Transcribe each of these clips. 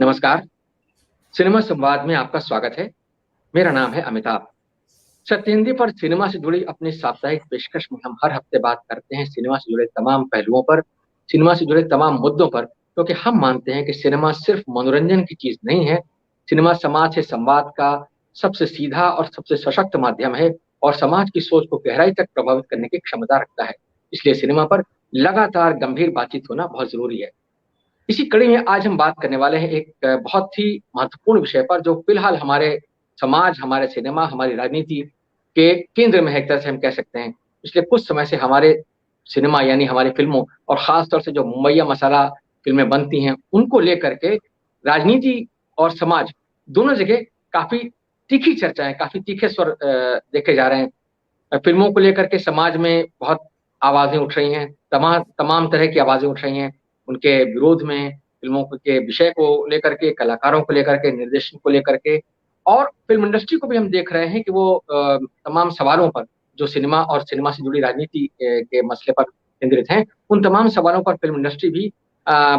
नमस्कार। सिनेमा संवाद में आपका स्वागत है। मेरा नाम है अमिताभ। सत्य हिंदी पर सिनेमा से जुड़ी अपनी साप्ताहिक पेशकश में हम हर हफ्ते बात करते हैं सिनेमा से जुड़े तमाम पहलुओं पर, सिनेमा से जुड़े तमाम मुद्दों पर, क्योंकि हम मानते हैं कि सिनेमा सिर्फ मनोरंजन की चीज नहीं है। सिनेमा समाज से संवाद का सबसे सीधा और सबसे सशक्त माध्यम है और समाज की सोच को गहराई तक प्रभावित करने की क्षमता रखता है। इसलिए सिनेमा पर लगातार गंभीर बातचीत होना बहुत जरूरी है। इसी कड़ी में आज हम बात करने वाले हैं एक बहुत ही महत्वपूर्ण विषय पर, जो फिलहाल हमारे समाज, हमारे सिनेमा, हमारी राजनीति के केंद्र में है, एक तरह से हम कह सकते हैं। पिछले कुछ समय से हमारे सिनेमा यानी हमारी फ़िल्मों और ख़ास तौर से जो मुंबईया मसाला फ़िल्में बनती हैं, उनको लेकर के राजनीति और समाज दोनों जगह काफ़ी तीखी चर्चाएँ, काफ़ी तीखे स्वर देखे जा रहे हैं। फ़िल्मों को लेकर के समाज में बहुत आवाज़ें उठ रही हैं, तमाम तरह की आवाज़ें उठ रही हैं, उनके विरोध में, फ़िल्मों के विषय को लेकर के, कलाकारों को लेकर के, निर्देशन को लेकर के और फ़िल्म इंडस्ट्री को भी हम देख रहे हैं कि वो तमाम सवालों पर, जो सिनेमा और सिनेमा से जुड़ी राजनीति के मसले पर केंद्रित हैं, उन तमाम सवालों पर फ़िल्म इंडस्ट्री भी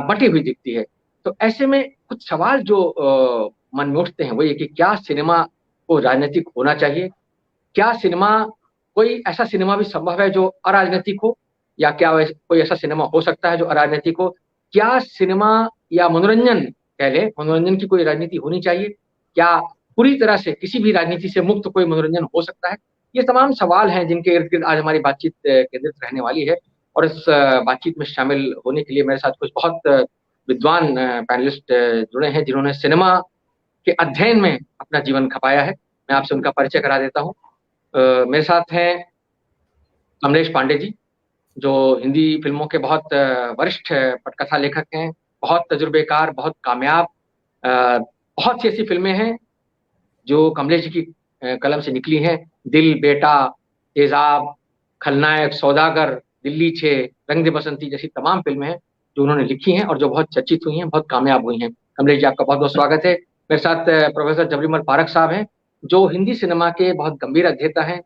बटी हुई दिखती है। तो ऐसे में कुछ सवाल जो मन में उठते हैं, वो ये कि क्या सिनेमा को राजनीतिक होना चाहिए? क्या सिनेमा कोई ऐसा सिनेमा भी संभव है जो अराजनैतिक हो? या क्या कोई ऐसा सिनेमा हो सकता है जो अराजनैतिक हो? क्या सिनेमा या मनोरंजन कह लें, मनोरंजन की कोई राजनीति होनी चाहिए? क्या पूरी तरह से किसी भी राजनीति से मुक्त कोई मनोरंजन हो सकता है? ये तमाम सवाल हैं जिनके इर्द-गिर्द आज हमारी बातचीत केंद्रित रहने वाली है और इस बातचीत में शामिल होने के लिए मेरे साथ कुछ बहुत विद्वान पैनलिस्ट जुड़े हैं, जिन्होंने सिनेमा के अध्ययन में अपना जीवन खपाया है। मैं आपसे उनका परिचय करा देता हूँ। मेरे साथ हैं कमलेश पांडे जी, जो हिंदी फ़िल्मों के बहुत वरिष्ठ पटकथा लेखक हैं, बहुत तजुर्बेकार, बहुत कामयाब। अ, बहुत सी ऐसी फ़िल्में हैं जो कमलेश जी की कलम से निकली हैं। दिल, बेटा, तेज़ाब, खलनायक, सौदागर, दिल्ली 6, रंग दे बसंती जैसी तमाम फ़िल्में हैं, जो उन्होंने लिखी हैं और जो बहुत चर्चित हुई हैं, बहुत कामयाब हुई हैं। कमलेश जी, आपका बहुत-बहुत स्वागत है। मेरे साथ प्रोफ़ेसर जबरीमल पारख साहब हैं, जो हिंदी सिनेमा के बहुत गंभीर अध्येता हैं।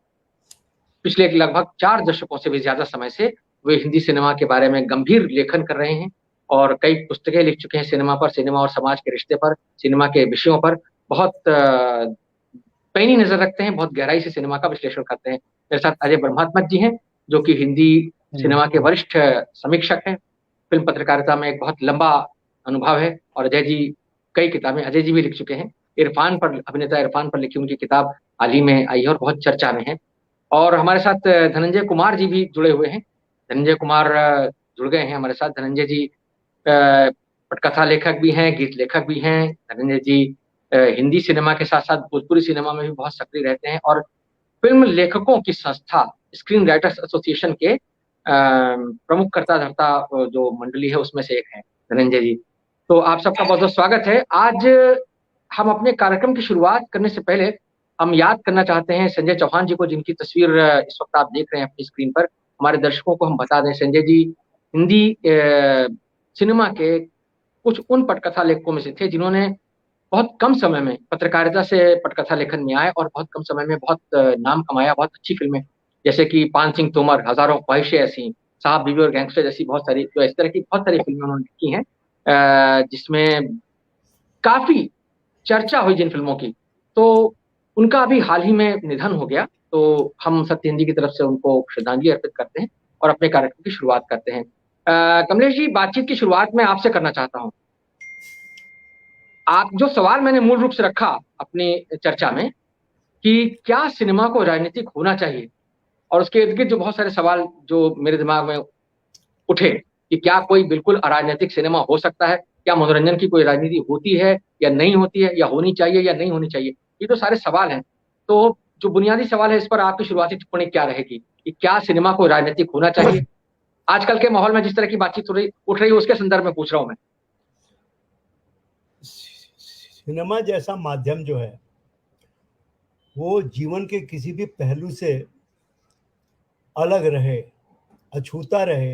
पिछले एक लगभग 4 दशकों से भी ज़्यादा समय से वे हिंदी सिनेमा के बारे में गंभीर लेखन कर रहे हैं और कई पुस्तकें लिख चुके हैं सिनेमा पर, सिनेमा और समाज के रिश्ते पर, सिनेमा के विषयों पर। बहुत पैनी नज़र रखते हैं, बहुत गहराई से सिनेमा का विश्लेषण करते हैं। मेरे साथ अजय ब्रह्मात्मज जी हैं, जो कि हिंदी सिनेमा के वरिष्ठ समीक्षक हैं। फ़िल्म पत्रकारिता में एक बहुत लंबा अनुभव है और अजय जी कई किताबें अजय जी भी लिख चुके हैं। इरफ़ान पर, अभिनेता इरफ़ान पर लिखी उनकी किताब हाल ही में आई है और बहुत चर्चा में है। और हमारे साथ धनंजय कुमार जी भी जुड़े हुए हैं। धनंजय कुमार जुड़ गए हैं हमारे साथ। धनंजय जी पटकथा लेखक भी हैं, गीत लेखक भी हैं। धनंजय जी हिंदी सिनेमा के साथ-साथ भोजपुरी सिनेमा में भी बहुत सक्रिय रहते हैं और फ़िल्म लेखकों की संस्था स्क्रीन राइटर्स एसोसिएशन के प्रमुख कर्ता-धर्ता जो मंडली है उसमें से एक हैं धनंजय जी। तो आप सबका बहुत-बहुत स्वागत है। आज हम अपने कार्यक्रम की शुरुआत करने से पहले हम याद करना चाहते हैं संजय चौहान जी को, जिनकी तस्वीर इस वक़्त आप देख रहे हैं अपनी स्क्रीन पर। हमारे दर्शकों को हम बता दें, संजय जी हिंदी सिनेमा के कुछ उन पटकथा लेखकों में से थे, जिन्होंने बहुत कम समय में पत्रकारिता से पटकथा लेखन में आए और बहुत कम समय में बहुत नाम कमाया, बहुत अच्छी फ़िल्में, जैसे कि पान सिंह तोमर, हज़ारों ख्वाहिशें ऐसी, साहब बीवी और गैंगस्टर जैसी बहुत सारी, तो इस तरह की बहुत सारी फ़िल्में उन्होंने लिखी हैं जिसमें काफ़ी चर्चा हुई जिन फ़िल्मों की, तो उनका अभी हाल ही में निधन हो गया, तो हम सत्य हिंदी की तरफ से उनको श्रद्धांजलि अर्पित करते हैं और अपने कार्यक्रम की शुरुआत करते हैं। कमलेश जी, बातचीत की शुरुआत मैं आपसे करना चाहता हूँ। आप जो सवाल मैंने मूल रूप से रखा अपनी चर्चा में कि क्या सिनेमा को राजनीतिक होना चाहिए? और उसके इर्द-गिर्द जो बहुत सारे सवाल जो मेरे दिमाग में उठे कि क्या कोई बिल्कुल अराजनैतिक सिनेमा हो सकता है? क्या मनोरंजन की कोई राजनीति होती है या नहीं होती है, या होनी चाहिए या नहीं होनी चाहिए? ये तो सारे सवाल हैं। तो जो बुनियादी सवाल है, इस पर आपकी शुरुआती टिप्पणी क्या रहेगी कि क्या सिनेमा को राजनीतिक होना चाहिए? आजकल के माहौल में जिस तरह की बातचीत उठ रही है उसके संदर्भ में पूछ रहा हूँ मैं। सिनेमा जैसा माध्यम जो है वो जीवन के किसी भी पहलू से अलग रहे, अछूता रहे,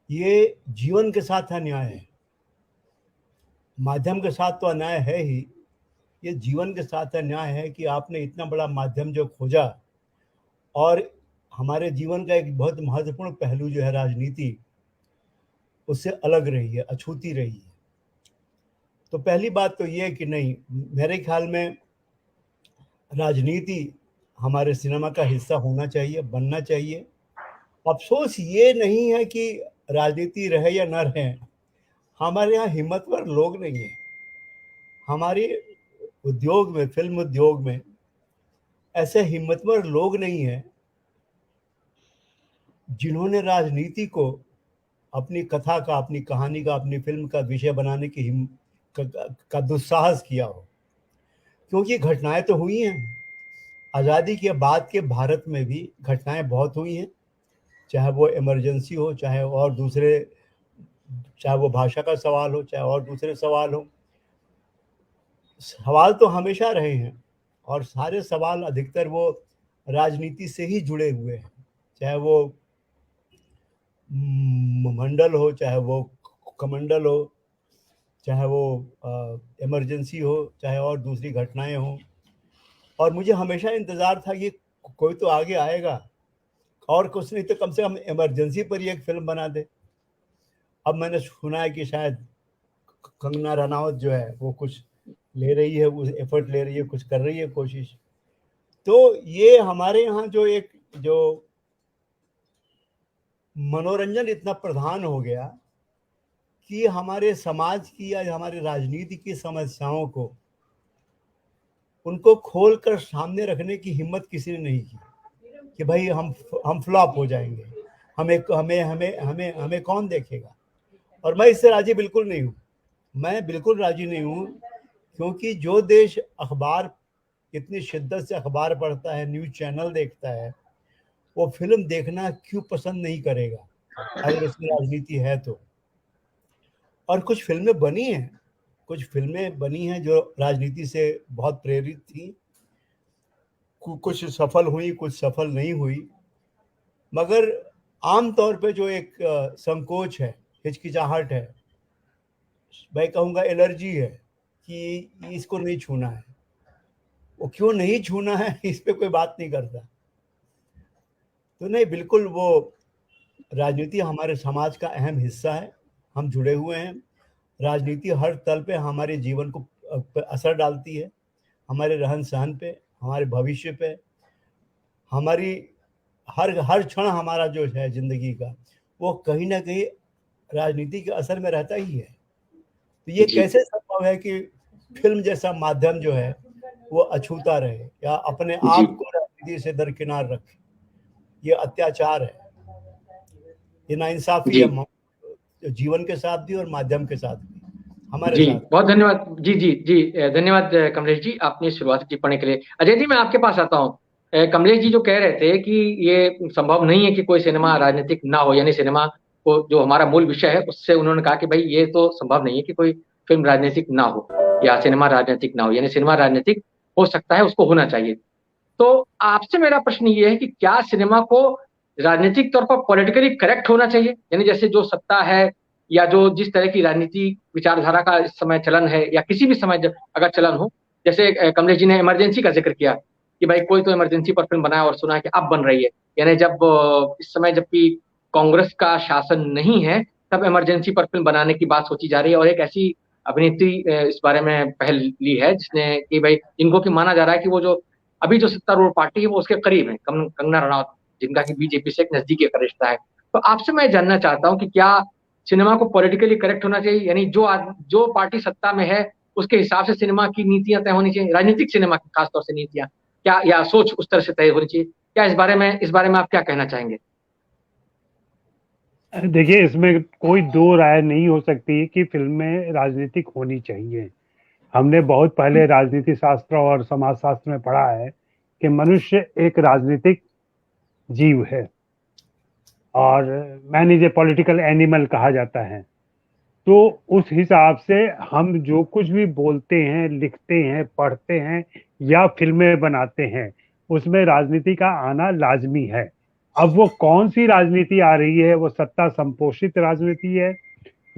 ये जीवन के साथ अन्याय है। माध्यम के साथ तो अन्याय है ही, ये जीवन के साथ अन्याय है कि आपने इतना बड़ा माध्यम जो खोजा और हमारे जीवन का एक बहुत महत्वपूर्ण पहलू जो है राजनीति, उससे अलग रही है, अछूती रही है। तो पहली बात तो ये है कि नहीं, मेरे ख्याल में राजनीति हमारे सिनेमा का हिस्सा होना चाहिए, बनना चाहिए। अफसोस ये नहीं है कि राजनीति रहे या न रहे, हमारे यहाँ हिम्मतवर लोग नहीं है। हमारे उद्योग में, फिल्म उद्योग में ऐसे हिम्मतवर लोग नहीं है जिन्होंने राजनीति को अपनी कथा का, अपनी कहानी का, अपनी फिल्म का विषय बनाने की का दुस्साहस किया हो। क्योंकि घटनाएं तो हुई हैं, आज़ादी के बाद के भारत में भी घटनाएं बहुत हुई हैं, चाहे वो इमरजेंसी हो, चाहे और दूसरे, चाहे वो भाषा का सवाल हो, चाहे और दूसरे सवाल हो। सवाल तो हमेशा रहे हैं और सारे सवाल अधिकतर वो राजनीति से ही जुड़े हुए हैं, चाहे वो मंडल हो, चाहे वो कमंडल हो, चाहे वो इमरजेंसी हो, चाहे और दूसरी घटनाएं हों। और मुझे हमेशा इंतज़ार था कि कोई तो आगे आएगा और कुछ नहीं तो कम से कम इमरजेंसी पर ही एक फिल्म बना दे। अब मैंने सुना है कि शायद कंगना रनावत जो है वो कुछ ले रही है, वो एफर्ट ले रही है, कुछ कर रही है कोशिश। तो ये हमारे यहाँ जो मनोरंजन इतना प्रधान हो गया कि हमारे समाज की या हमारे राजनीति की समस्याओं को, उनको खोलकर सामने रखने की हिम्मत किसी ने नहीं की कि भाई हम फ्लॉप हो जाएंगे, हमें हमें हमें हमें हमें कौन देखेगा। और मैं इससे राजी बिल्कुल नहीं हूँ, मैं बिल्कुल राजी नहीं हूँ, क्योंकि जो देश अखबार, इतनी शिद्दत से अखबार पढ़ता है, न्यूज़ चैनल देखता है, वो फिल्म देखना क्यों पसंद नहीं करेगा अगर इसमें राजनीति है तो। और कुछ फिल्में बनी हैं जो राजनीति से बहुत प्रेरित थी, कुछ सफल हुई, कुछ सफल नहीं हुई। मगर आम तौर पे जो एक संकोच है, हिचकिचाहट है, मैं कहूँगा एलर्जी है कि इसको नहीं छूना है। वो क्यों नहीं छूना है इस पे कोई बात नहीं करता। तो नहीं, बिल्कुल वो राजनीति हमारे समाज का अहम हिस्सा है, हम जुड़े हुए हैं। राजनीति हर तल पे हमारे जीवन को असर डालती है, हमारे रहन सहन पे, हमारे भविष्य पे, हमारी हर क्षण हमारा जो है जिंदगी का, वो कहीं ना कहीं राजनीति के असर में रहता ही है। तो ये जी कैसे संभव है कि फिल्म जैसा माध्यम जो है वो अछूता रहे या अपने जी आप को राजनीति से दरकिनार रखे? ये अत्याचार है, ये नाइंसाफी जी है, जीवन के साथ भी और माध्यम के साथ भी, हमारे जी, साथ। बहुत धन्यवाद। जी जी जी, धन्यवाद कमलेश जी, आपने शुरुआती टिप्पणी के लिए। अजय जी, मैं आपके पास आता हूँ। कमलेश जी जो कह रहे थे कि ये संभव नहीं है कि कोई सिनेमा राजनीतिक ना हो, यानी सिनेमा को जो हमारा मूल विषय है उससे उन्होंने कहा कि भाई ये तो संभव नहीं है कि कोई फिल्म राजनीतिक ना हो या सिनेमा राजनीतिक ना हो, यानी सिनेमा राजनीतिक हो सकता है, उसको होना चाहिए। तो आपसे मेरा प्रश्न ये है कि क्या सिनेमा को राजनीतिक तौर पर पॉलिटिकली करेक्ट होना चाहिए, यानी जैसे जो सत्ता है या जो जिस तरह की राजनीति विचारधारा का इस समय चलन है या किसी भी समय जब अगर चलन हो, जैसे कमलेश जी ने इमरजेंसी का जिक्र किया कि भाई कोई तो इमरजेंसी पर फिल्म बनाया और सुना है कि अब बन रही है, यानी जब इस समय जबकि कांग्रेस का शासन नहीं है तब इमरजेंसी पर फिल्म बनाने की बात सोची जा रही है। और एक ऐसी अभिनेत्री इस बारे में पहल ली है जिसने कि भाई इनको की माना जा रहा है कि वो जो अभी जो सत्तारूढ़ पार्टी है वो उसके करीब है, कंगना रनावत, जिनका कि बीजेपी से एक नजदीकी का रिश्ता है। तो आपसे मैं जानना चाहता हूं कि क्या सिनेमा को पॉलिटिकली करेक्ट होना चाहिए, यानी जो पार्टी सत्ता में है उसके हिसाब से सिनेमा की नीतियां तय होनी चाहिए, राजनीतिक सिनेमा की खासतौर से नीतियां क्या या सोच उस तरह से तय होनी चाहिए? क्या इस बारे में आप क्या कहना चाहेंगे? देखिए, इसमें कोई दो राय नहीं हो सकती कि फिल्म में राजनीतिक होनी चाहिए। हमने बहुत पहले राजनीति शास्त्र और समाज शास्त्र में पढ़ा है कि मनुष्य एक राजनीतिक जीव है और man is a political animal कहा जाता है। तो उस हिसाब से हम जो कुछ भी बोलते हैं, लिखते हैं, पढ़ते हैं या फिल्में बनाते हैं, उसमें राजनीति का आना लाजमी है। अब वो कौन सी राजनीति आ रही है, वो सत्ता संपोषित राजनीति है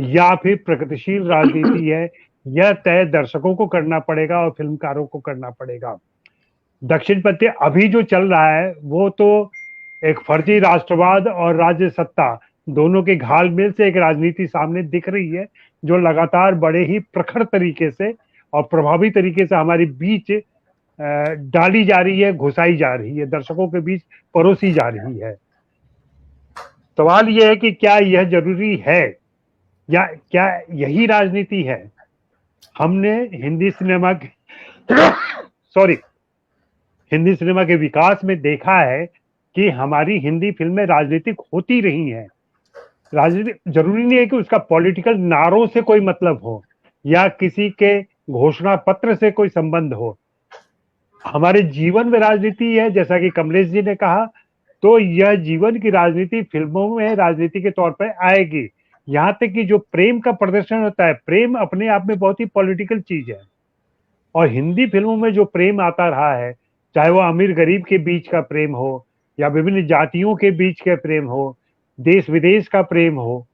या फिर प्रगतिशील राजनीति है, यह तय दर्शकों को करना पड़ेगा और फिल्मकारों को करना पड़ेगा। दक्षिण पथ अभी जो चल रहा है वो तो एक फर्जी राष्ट्रवाद और राज्य सत्ता दोनों के घालमेल से एक राजनीति सामने दिख रही है, जो लगातार बड़े ही प्रखर तरीके से और प्रभावी तरीके से हमारे बीच डाली जा रही है, घुसाई जा रही है, दर्शकों के बीच परोसी जा रही है। सवाल यह है कि क्या यह जरूरी है या क्या यही राजनीति है? हमने हिंदी सिनेमा के सॉरी हिंदी सिनेमा के विकास में देखा है कि हमारी हिंदी फिल्में राजनीतिक होती रही हैं। राजनीति जरूरी नहीं है कि उसका पॉलिटिकल नारों से कोई मतलब हो या किसी के घोषणा पत्र से कोई संबंध हो। हमारे जीवन में राजनीति है, जैसा कि कमलेश जी ने कहा, तो यह जीवन की राजनीति फिल्मों में राजनीति के तौर पर आएगी। यहाँ तक कि जो प्रेम का प्रदर्शन होता है, प्रेम अपने आप में बहुत ही पॉलिटिकल चीज है, और हिंदी फिल्मों में जो प्रेम आता रहा है, चाहे वो अमीर गरीब के बीच का प्रेम हो या विभिन्न जातियों के बीच का प्रेम हो, देश विदेश का प्रेम हो,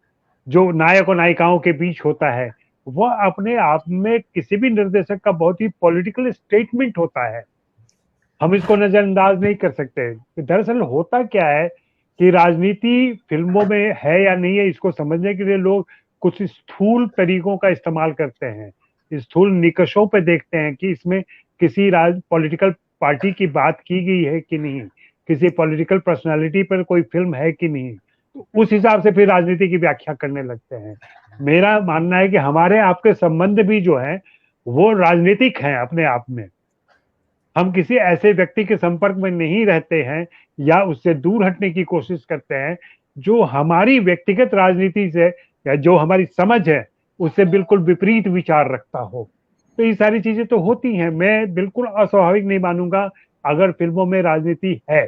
जो नायक और नायिकाओं के बीच होता है, वह अपने आप में किसी भी निर्देशक का बहुत ही पॉलिटिकल स्टेटमेंट होता है। हम इसको नजरअंदाज नहीं कर सकते। दरअसल होता क्या है कि राजनीति फिल्मों में है या नहीं है, इसको समझने के लिए लोग कुछ स्थूल तरीकों का इस्तेमाल करते हैं, स्थूल निकषों पे देखते हैं कि इसमें किसी पॉलिटिकल पार्टी की बात की गई है कि नहीं, किसी पॉलिटिकल पर्सनालिटी पर कोई फिल्म है कि नहीं, तो उस हिसाब से फिर राजनीति की व्याख्या करने लगते हैं। मेरा मानना है कि हमारे आपके संबंध भी जो है वो राजनीतिक हैं अपने आप में। हम किसी ऐसे व्यक्ति के संपर्क में नहीं रहते हैं या उससे दूर हटने की कोशिश करते हैं जो हमारी व्यक्तिगत राजनीति से या जो हमारी समझ है उससे बिल्कुल विपरीत विचार रखता हो। तो ये सारी चीजें तो होती हैं। मैं बिल्कुल अस्वाभाविक नहीं मानूंगा अगर फिल्मों में राजनीति है,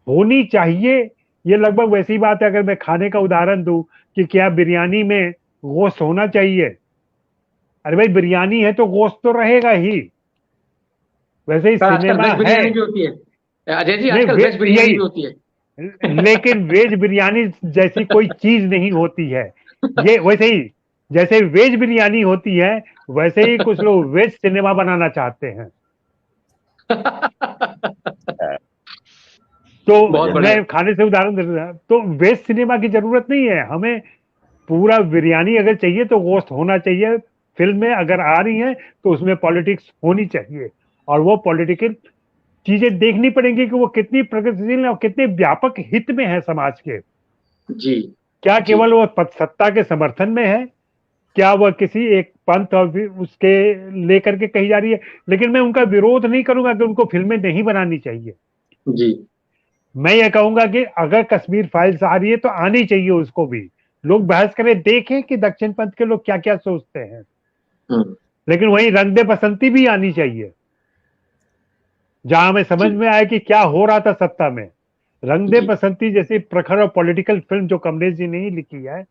होनी चाहिए। ये लगभग वैसी बात है, अगर मैं खाने का उदाहरण दूं कि क्या बिरयानी में गोश्त होना चाहिए? अरे भाई, बिरयानी है तो गोश्त तो रहेगा ही। वैसे ही सिनेमा वेज है, बिरयानी भी होती है अजय जी, आजकल वेज बिरयानी भी होती है, लेकिन वेज बिरयानी जैसी कोई चीज नहीं होती है। ये वैसे ही जैसे वेज बिरयानी होती है, वैसे ही कुछ लोग वेज सिनेमा बनाना चाहते हैं। तो मैं खाने से उदाहरण दे रहा, तो वेज सिनेमा की जरूरत नहीं है हमें। पूरा बिरयानी अगर चाहिए तो गोश्त होना चाहिए। फिल्म में अगर आ रही है तो उसमें पॉलिटिक्स होनी चाहिए, और वो पॉलिटिकल चीजें देखनी पड़ेंगी कि वो कितनी प्रगतिशील और कितने व्यापक हित में है समाज के। जी, क्या केवल वो पद सत्ता के समर्थन में है, क्या वह किसी एक पंथ और उसके लेकर के कही जा रही है? लेकिन मैं उनका विरोध नहीं करूंगा कि उनको फिल्में नहीं बनानी चाहिए। जी, मैं ये कहूंगा कि अगर कश्मीर फाइल्स आ रही है तो आनी चाहिए, उसको भी लोग बहस करें, देखें कि दक्षिण पंथ के लोग क्या क्या सोचते हैं। लेकिन वहीं रंग दे बसंती भी आनी चाहिए, जहां हमें समझ में आए कि क्या हो रहा था सत्ता में। रंग दे बसंती जैसी प्रखर और पॉलिटिकल फिल्म जो कमलेश जी ने ही लिखी है,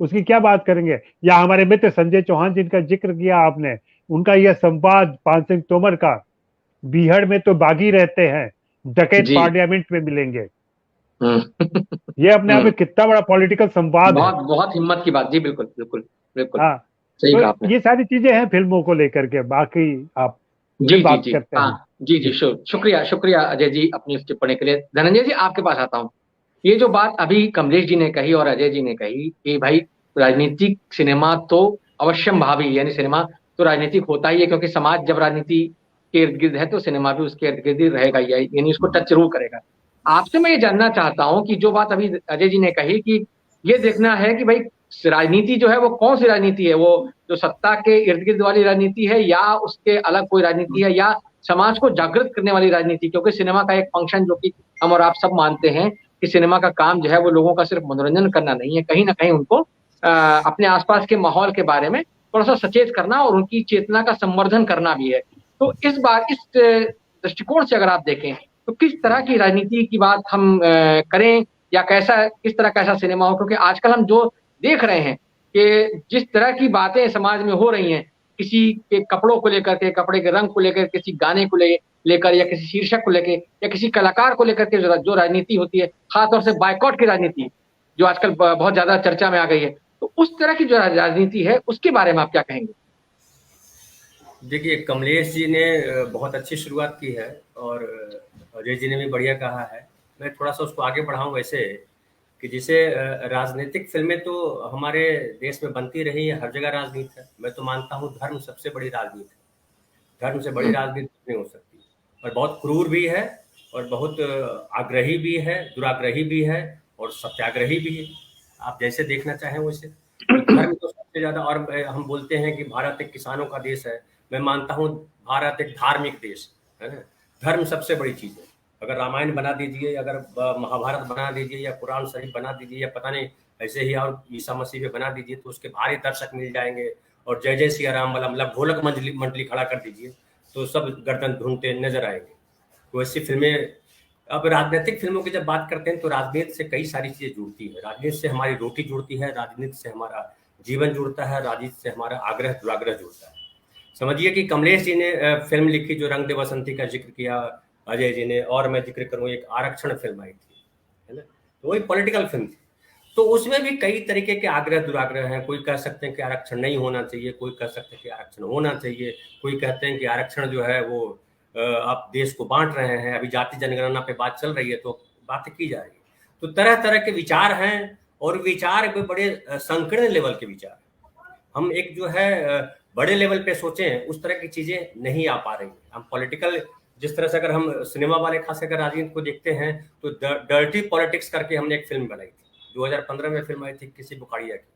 उसकी क्या बात करेंगे? या हमारे मित्र संजय चौहान जिनका जिक्र किया आपने, उनका यह संवाद पान सिंह तोमर का, बीहड़ में तो बागी रहते हैं, डकैत पार्लियामेंट में मिलेंगे। ये अपने आप में कितना बड़ा पॉलिटिकल संवाद है। बहुत हिम्मत की बात। जी बिल्कुल बिल्कुल बिल्कुल, हाँ, सही कहा आपने। ये सारी चीजें हैं फिल्मों को लेकर के। बाकी आप जी बात जी करते हैं। जी, शुक्रिया अजय जी अपनी इस टिप्पणी के लिए। धनंजय जी, आपके पास आता हूँ। ये जो बात अभी कमलेश जी ने कही और अजय जी ने कही कि भाई राजनीतिक सिनेमा तो अवश्यम भावी, यानी सिनेमा तो राजनीतिक होता ही है, क्योंकि समाज जब राजनीति के इर्द गिर्द है तो सिनेमा भी उसके इर्द गिर्द ही रहेगा, यानी उसको टच जरूर करेगा। आपसे मैं ये जानना चाहता हूँ कि जो बात अभी अजय जी ने कही कि ये देखना है कि भाई राजनीति जो है वो कौन सी राजनीति है, वो जो सत्ता के इर्द गिर्द वाली राजनीति है या उसके अलग कोई राजनीति है, या समाज को जागृत करने वाली राजनीति। क्योंकि सिनेमा का एक फंक्शन, जो कि हम और आप सब मानते हैं कि सिनेमा का काम जो है वो लोगों का सिर्फ मनोरंजन करना नहीं है, कहीं ना कहीं उनको अपने आसपास के माहौल के बारे में थोड़ा सा सचेत करना और उनकी चेतना का संवर्धन करना भी है। तो इस बार इस दृष्टिकोण से अगर आप देखें तो किस तरह की राजनीति की बात हम करें, या किस तरह का ऐसा सिनेमा हो? क्योंकि आजकल हम जो देख रहे हैं कि जिस तरह की बातें समाज में हो रही हैं, किसी के कपड़ों को लेकर के, कपड़े के रंग को लेकर, किसी गाने को लेकर, या किसी शीर्षक को लेकर, या किसी कलाकार को लेकर के जो राजनीति होती है, खासतौर से बायकॉट की राजनीति जो आजकल बहुत ज्यादा चर्चा में आ गई है, तो उस तरह की जो राजनीति है उसके बारे में आप क्या कहेंगे? देखिए, कमलेश जी ने बहुत अच्छी शुरुआत की है और अजय जी ने भी बढ़िया कहा है। मैं थोड़ा सा उसको आगे बढ़ाऊं वैसे कि जिसे राजनीतिक फिल्में तो हमारे देश में बनती रही है, हर जगह राजनीति है। मैं तो मानता हूँ धर्म सबसे बड़ी राजनीति है, धर्म से बड़ी राजनीति नहीं हो सकती, और बहुत क्रूर भी है, और बहुत आग्रही भी है, दुराग्रही भी है, और सत्याग्रही भी है। आप जैसे देखना चाहें वैसे। तो धर्म तो सबसे ज्यादा, और हम बोलते हैं कि भारत एक किसानों का देश है। मैं मानता हूँ भारत एक धार्मिक देश है ना। धर्म सबसे बड़ी चीज है। अगर रामायण बना दीजिए, अगर महाभारत बना दीजिए, या कुरान शरीफ बना दीजिए, या पता नहीं ऐसे ही और ईसा मसीह पे बना दीजिए, तो उसके भारी दर्शक मिल जाएंगे। और जय जय सिया राम वाला मतलब ढोलक मंडली खड़ा कर दीजिए तो सब गर्दन ढूंढते नजर आएंगे। तो ऐसी फिल्में। अब राजनीतिक फिल्मों की जब बात करते हैं तो राजनीति से कई सारी चीजें जुड़ती है। राजनीति से हमारी रोटी जुड़ती है, राजनीति से हमारा जीवन जुड़ता है, राजनीति से हमारा आग्रह दुराग्रह जुड़ता है। समझिए कि कमलेश जी ने फिल्म लिखी जो रंग दे बसंती का जिक्र किया अजय जी ने, और मैं जिक्र करूँ एक आरक्षण फिल्म आई थी, है ना, तो वही पॉलिटिकल फिल्म थी। तो उसमें भी कई तरीके के आग्रह दुराग्रह हैं। कोई कह सकते हैं कि आरक्षण नहीं होना चाहिए, कोई कह सकते हैं कि आरक्षण होना चाहिए, कोई कहते हैं कि आरक्षण जो है वो आप देश को बांट रहे हैं। अभी जाति जनगणना पे बात चल रही है तो बात की जा रही है। तो तरह तरह के विचार हैं, और विचार भी बड़े संकीर्ण लेवल के विचार। हम एक जो है बड़े लेवल पे सोचें उस तरह की चीजें नहीं आ पा रही। हम पॉलिटिकल, जिस तरह से अगर हम सिनेमा वाले खास कर राजनीति को देखते हैं तो डर्टी पॉलिटिक्स करके हमने एक फिल्म बनाई थी, 2015 में फिल्म आई थी किसी बुखाड़िया की।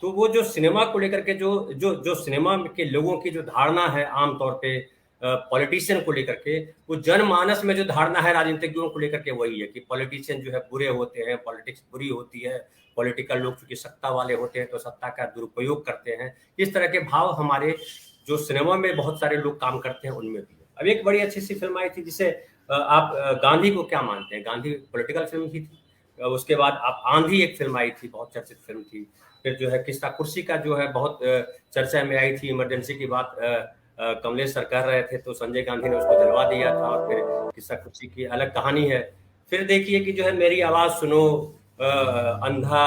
तो वो जो सिनेमा को लेकर के जो सिनेमा के लोगों की जो धारणा है आमतौर पे पॉलिटिशियन को लेकर के, वो जनमानस में जो धारणा है राजनीतिज्ञों को लेकर के वही है कि पॉलिटिशियन जो है बुरे होते हैं, पॉलिटिक्स बुरी होती है, पॉलिटिकल लोग चूंकि सत्ता वाले होते हैं तो सत्ता का दुरुपयोग करते हैं। इस तरह के भाव हमारे जो सिनेमा में बहुत सारे लोग काम करते हैं उनमें भी है। अब एक बड़ी अच्छी सी फिल्म आई थी जिसे आप गांधी को क्या मानते हैं, गांधी पॉलिटिकल फिल्म ही थी। उसके बाद आप आंधी एक फिल्म आई थी, बहुत चर्चित फिल्म थी। फिर जो है किस्सा कुर्सी का जो है बहुत चर्चा में आई थी, इमरजेंसी की बात कमलेश सर कर रहे थे तो संजय गांधी ने उसको दिलवा दिया था, और फिर किस्सा कुर्सी की अलग कहानी है। फिर देखिए कि जो है मेरी आवाज सुनो, अंधा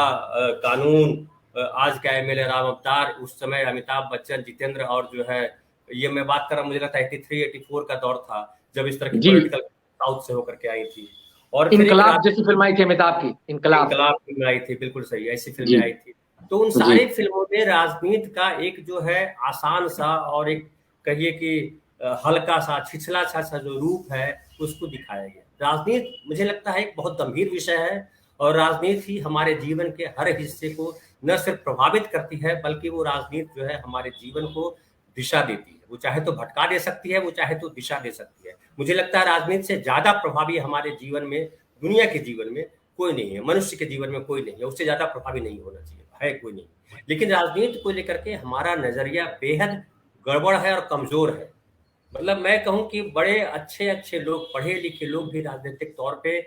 कानून, आज क्या है, मेरे राम अवतार, उस समय अमिताभ बच्चन, जितेंद्र, और जो है ये मैं बात कर रहा हूँ मुझे लगता है 83-84 का दौर था जब इस तरह की पॉलिटिकल साउथ से होकर के आई थी। और इनकलाब जैसी फिल्म आई थी अमिताभ की, इनकलाब फिल्म आई थी, बिल्कुल सही, ऐसी फिल्में आई थी। तो उन सारी फिल्मों में राजनीति का एक जो है आसान सा और एक कहिए कि हल्का सा छिछला सा जो रूप है उसको दिखाया गया। राजनीति मुझे लगता है एक बहुत गंभीर विषय है, और राजनीति ही हमारे जीवन के हर हिस्से को न सिर्फ प्रभावित करती है बल्कि वो राजनीति जो है हमारे जीवन को दिशा देती है। वो चाहे तो भटका दे सकती है, वो चाहे तो दिशा दे सकती है। मुझे लगता है राजनीति से ज्यादा प्रभावी हमारे जीवन में, दुनिया के जीवन में कोई नहीं है, मनुष्य के जीवन में कोई नहीं है, उससे ज्यादा प्रभावी नहीं होना चाहिए, है कोई नहीं। लेकिन राजनीति को लेकर के हमारा नजरिया बेहद गड़बड़ है और कमजोर है। मतलब मैं कहूं कि बड़े अच्छे लोग, पढ़े लिखे लोग भी राजनीतिक तौर पे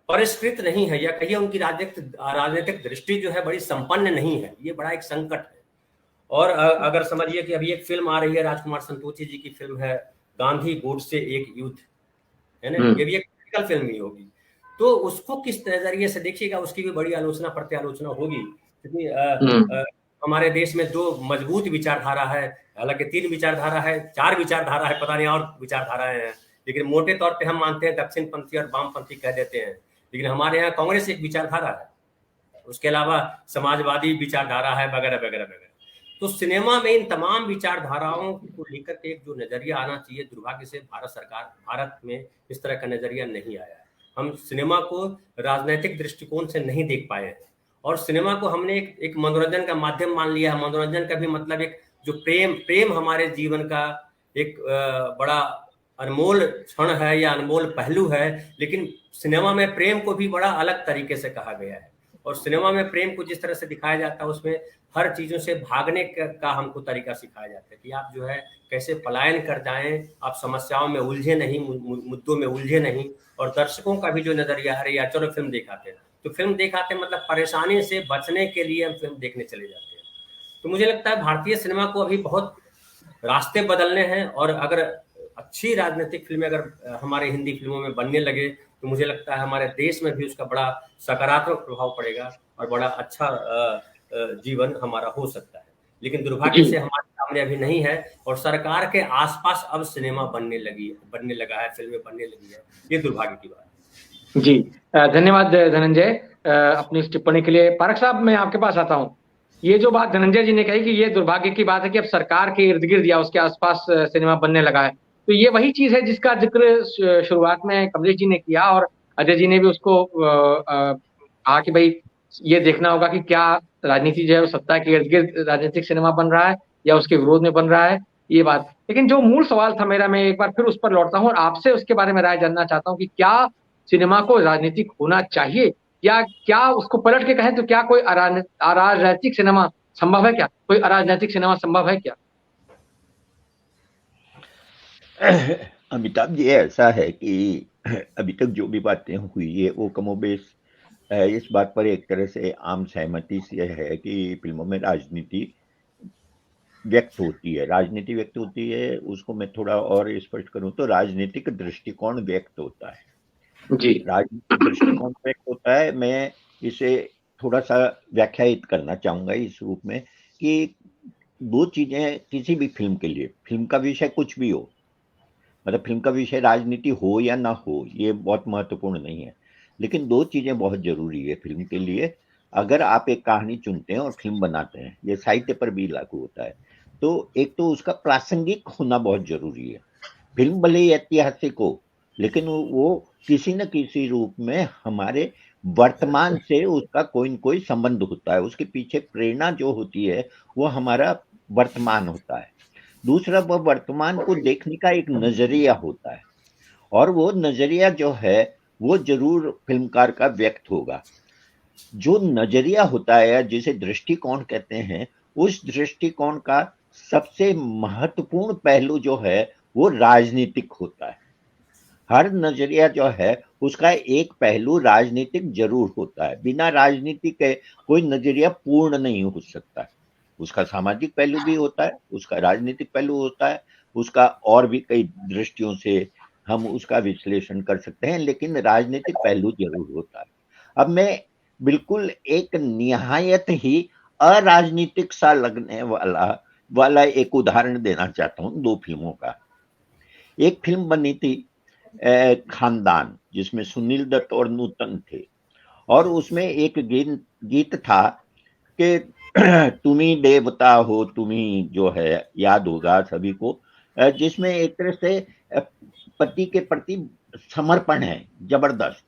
परिष्कृत नहीं है, या कहिए उनकी राजनीतिक दृष्टि जो है बड़ी संपन्न नहीं है। ये बड़ा एक संकट है। और अगर समझिए कि अभी एक फिल्म आ रही है, राजकुमार संतोषी जी की फिल्म है गांधी गोडसे एक युद्ध, है ना, ये भी एक पॉलिटिकल फिल्म ही होगी। तो उसको किस नजरिए से देखिएगा, उसकी भी बड़ी आलोचना प्रत्यालोचना होगी, क्योंकि हमारे देश में 2 मजबूत विचारधारा है, हालांकि 3 विचारधारा है, 4 विचारधारा है, पता नहीं और विचारधाराएं हैं, लेकिन मोटे तौर पे हम मानते हैं दक्षिणपंथी और वामपंथी कह देते हैं। लेकिन हमारे यहाँ कांग्रेस एक विचारधारा है, उसके अलावा समाजवादी विचारधारा है, वगैरह वगैरह वगैरह। तो सिनेमा में इन तमाम विचारधाराओं को लेकर के एक जो नजरिया आना चाहिए, दुर्भाग्य से भारत में इस तरह का नजरिया नहीं आया है। हम सिनेमा को राजनीतिक दृष्टिकोण से नहीं देख पाए हैं, और सिनेमा को हमने एक मनोरंजन का माध्यम मान लिया है। मनोरंजन का भी मतलब एक जो प्रेम हमारे जीवन का एक बड़ा अनमोल क्षण है या अनमोल पहलू है, लेकिन सिनेमा में प्रेम को भी बड़ा अलग तरीके से कहा गया है। और सिनेमा में प्रेम को जिस तरह से दिखाया जाता है उसमें हर चीजों से भागने का हमको तरीका सिखाया जाता है कि आप जो है कैसे पलायन कर जाएं, आप समस्याओं में उलझे नहीं, मुद्दों में उलझे नहीं। और दर्शकों का भी जो नजरिया है, या चलो फिल्म दिखाते हैं, तो फिल्म दिखाते हैं मतलब परेशानी से बचने के लिए हम फिल्म देखने चले जाते हैं। तो मुझे लगता है भारतीय सिनेमा को अभी बहुत रास्ते बदलने हैं, और अगर अच्छी राजनीतिक फिल्में अगर हमारे हिंदी फिल्मों में बनने लगे तो मुझे लगता है हमारे देश में भी उसका बड़ा सकारात्मक प्रभाव पड़ेगा और बड़ा अच्छा जीवन हमारा हो सकता है। लेकिन दुर्भाग्य से हमारे सामने अभी नहीं है, और सरकार के आसपास अब सिनेमा बनने लगा है, फिल्में बनने लगी है। ये दुर्भाग्य की बात है। जी, धन्यवाद धनंजय। अपनी इस टिप्पणी के लिए। पारक साहब, मैं आपके पास आता हूँ। ये जो बात धनंजय जी ने कही कि ये दुर्भाग्य की बात है कि अब सरकार के इर्द गिर्द या उसके आसपास सिनेमा बनने लगा है, तो ये वही चीज है जिसका जिक्र शुरुआत में कमलेश जी ने किया और अजय जी ने भी उसको कहा कि भाई ये देखना होगा कि क्या राजनीति जो है वो सत्ता के इर्द गिर्द राजनीतिक सिनेमा बन रहा है या उसके विरोध में बन रहा है, ये बात। लेकिन जो मूल सवाल था मेरा, मैं एक बार फिर उस पर लौटता हूँ और आपसे उसके बारे में राय जानना चाहता हूँ कि क्या सिनेमा को राजनीतिक होना चाहिए, या क्या उसको पलट के कहें तो क्या कोई अराजनैतिक सिनेमा संभव है? क्या कोई अराजनैतिक सिनेमा संभव है क्या? अमिताभ जी, ऐसा है कि अभी तक जो भी बातें हुई है वो कमोबेश इस बात पर एक तरह से आम सहमति से है कि फिल्मों में राजनीति व्यक्त होती है। राजनीति व्यक्त होती है, उसको मैं थोड़ा और स्पष्ट करूं तो राजनीतिक दृष्टिकोण व्यक्त होता है जी। राजनीतिक दृष्टिकोण व्यक्त होता है। मैं इसे थोड़ा सा व्याख्यायित करना चाहूंगा इस रूप में कि दो चीजें किसी भी फिल्म के लिए, फिल्म का विषय कुछ भी हो, मतलब फिल्म का विषय राजनीति हो या ना हो, ये बहुत महत्वपूर्ण नहीं है, लेकिन दो चीजें बहुत जरूरी है फिल्म के लिए। अगर आप एक कहानी चुनते हैं और फिल्म बनाते हैं, ये साहित्य पर भी लागू होता है, तो एक तो उसका प्रासंगिक होना बहुत जरूरी है। फिल्म भले ही ऐतिहासिक हो, लेकिन वो किसी न किसी रूप में हमारे वर्तमान से उसका कोई न कोई संबंध होता है, उसके पीछे प्रेरणा जो होती है वो हमारा वर्तमान होता है। दूसरा, वह वर्तमान को देखने का एक नजरिया होता है, और वो नजरिया जो है वो जरूर फिल्मकार का व्यक्त होगा। जो नजरिया होता है, जिसे दृष्टिकोण कहते हैं, उस दृष्टिकोण का सबसे महत्वपूर्ण पहलू जो है वो राजनीतिक होता है। हर नजरिया जो है उसका एक पहलू राजनीतिक जरूर होता है। बिना राजनीति के कोई नजरिया पूर्ण नहीं हो सकता है। उसका सामाजिक पहलू भी होता है, उसका राजनीतिक पहलू होता है, उसका और भी कई दृष्टियों से हम उसका विश्लेषण कर सकते हैं, लेकिन राजनीतिक पहलू जरूर होता है। अब मैं बिल्कुल एक निहायत ही अराजनीतिक सा लगने वाला एक उदाहरण देना चाहता हूँ दो फिल्मों का। एक फिल्म बनी थी खानदान, जिसमें सुनील दत्त और नूतन थे, और उसमें एक गीत था कि तुम्ही देवता हो, तुम्ही जो है, याद होगा सभी को, जिसमें एक तरह से पति के प्रति समर्पण है जबरदस्त।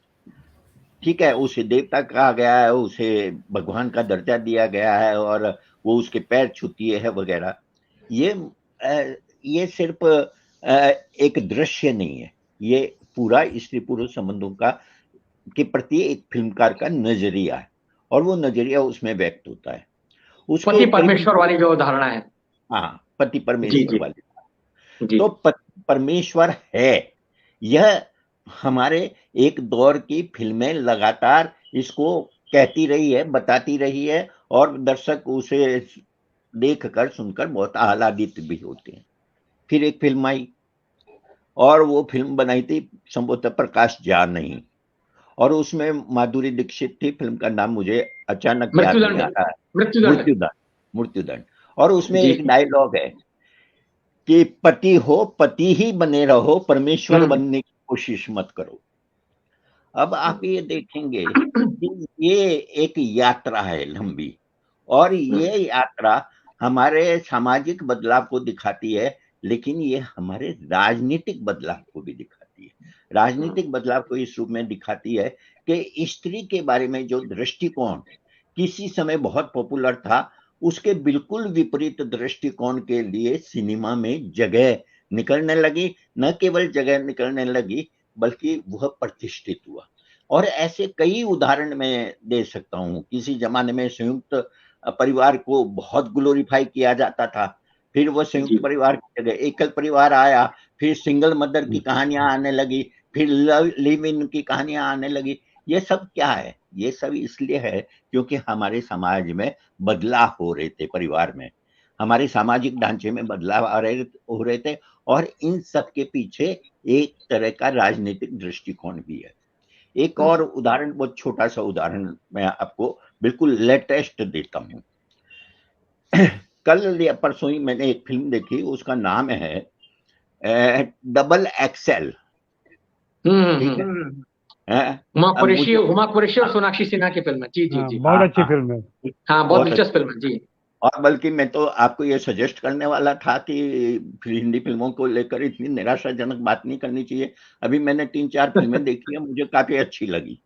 ठीक है, उसे देवता कहा गया है, उसे भगवान का दर्जा दिया गया है और वो उसके पैर छूती है वगैरह। ये सिर्फ एक दृश्य नहीं है, ये पूरा स्त्री पुरुष संबंधों का के प्रति एक फिल्मकार का नजरिया है, और वो नजरिया उसमें व्यक्त होता है। पति परमेश्वर वाली जो धारणा है। हाँ, पति परमेश्वर वाली। जी। तो पति परमेश्वर है, यह हमारे एक दौर की फिल्में लगातार इसको कहती रही है, बताती रही है, और दर्शक उसे देखकर सुनकर बहुत आह्लादित भी होते हैं। फिर एक फिल्म आई, और वो फिल्म बनाई थी संभवतः प्रकाश झा नहीं, और उसमें माधुरी दीक्षित थी। फिल्म का नाम मुझे अचानक याद नहीं आ रहा है। मृत्युदंड। और उसमें एक डायलॉग है कि पति हो, पति ही बने रहो, परमेश्वर बनने की कोशिश मत करो। अब आप ये देखेंगे कि ये एक यात्रा है लंबी, और ये यात्रा हमारे सामाजिक बदलाव को दिखाती है, लेकिन ये हमारे राजनीतिक बदलाव को भी दिखाती है। राजनीतिक बदलाव को इस रूप में दिखाती है कि स्त्री के बारे में जो दृष्टिकोण किसी समय बहुत पॉपुलर था, उसके बिल्कुल विपरीत दृष्टिकोण के लिए सिनेमा में जगह निकलने लगी। न केवल जगह निकलने लगी, बल्कि वह प्रतिष्ठित हुआ। और ऐसे कई उदाहरण मैं दे सकता हूँ। किसी जमाने में संयुक्त परिवार को बहुत ग्लोरीफाई किया जाता था, फिर वो संयुक्त परिवार की जगह एकल परिवार आया, फिर सिंगल मदर की कहानियां आने लगी, फिर लिव इन की कहानियां आने लगी। ये सब क्या है? ये सब इसलिए है क्योंकि हमारे समाज में बदलाव हो रहे थे, परिवार में हमारे सामाजिक ढांचे में बदलाव हो रहे थे, और इन सब के पीछे एक तरह का राजनीतिक दृष्टिकोण भी है। एक और उदाहरण, बहुत छोटा सा उदाहरण मैं आपको बिल्कुल लेटेस्ट देता हूँ। कल या परसों ही मैंने एक फिल्म देखी, उसका नाम है डबल एक्सेल। ठीक है, हुमा अब कुरैशी मुझे हुमा कुरैशी और सोनाक्षी सिन्हा की फिल्म है। जी जी हाँ, जी। बहुत हाँ अच्छी हाँ फिल्म है। हाँ, बहुत बहुत दिलचस्प अच्छी। फिल्म है जी। और बल्कि मैं तो आपको ये सजेस्ट करने वाला था कि फिर हिंदी फिल्मों को लेकर इतनी निराशाजनक बात नहीं करनी चाहिए। अभी मैंने 3-4 फिल्में देखी है, मुझे काफी अच्छी लगी,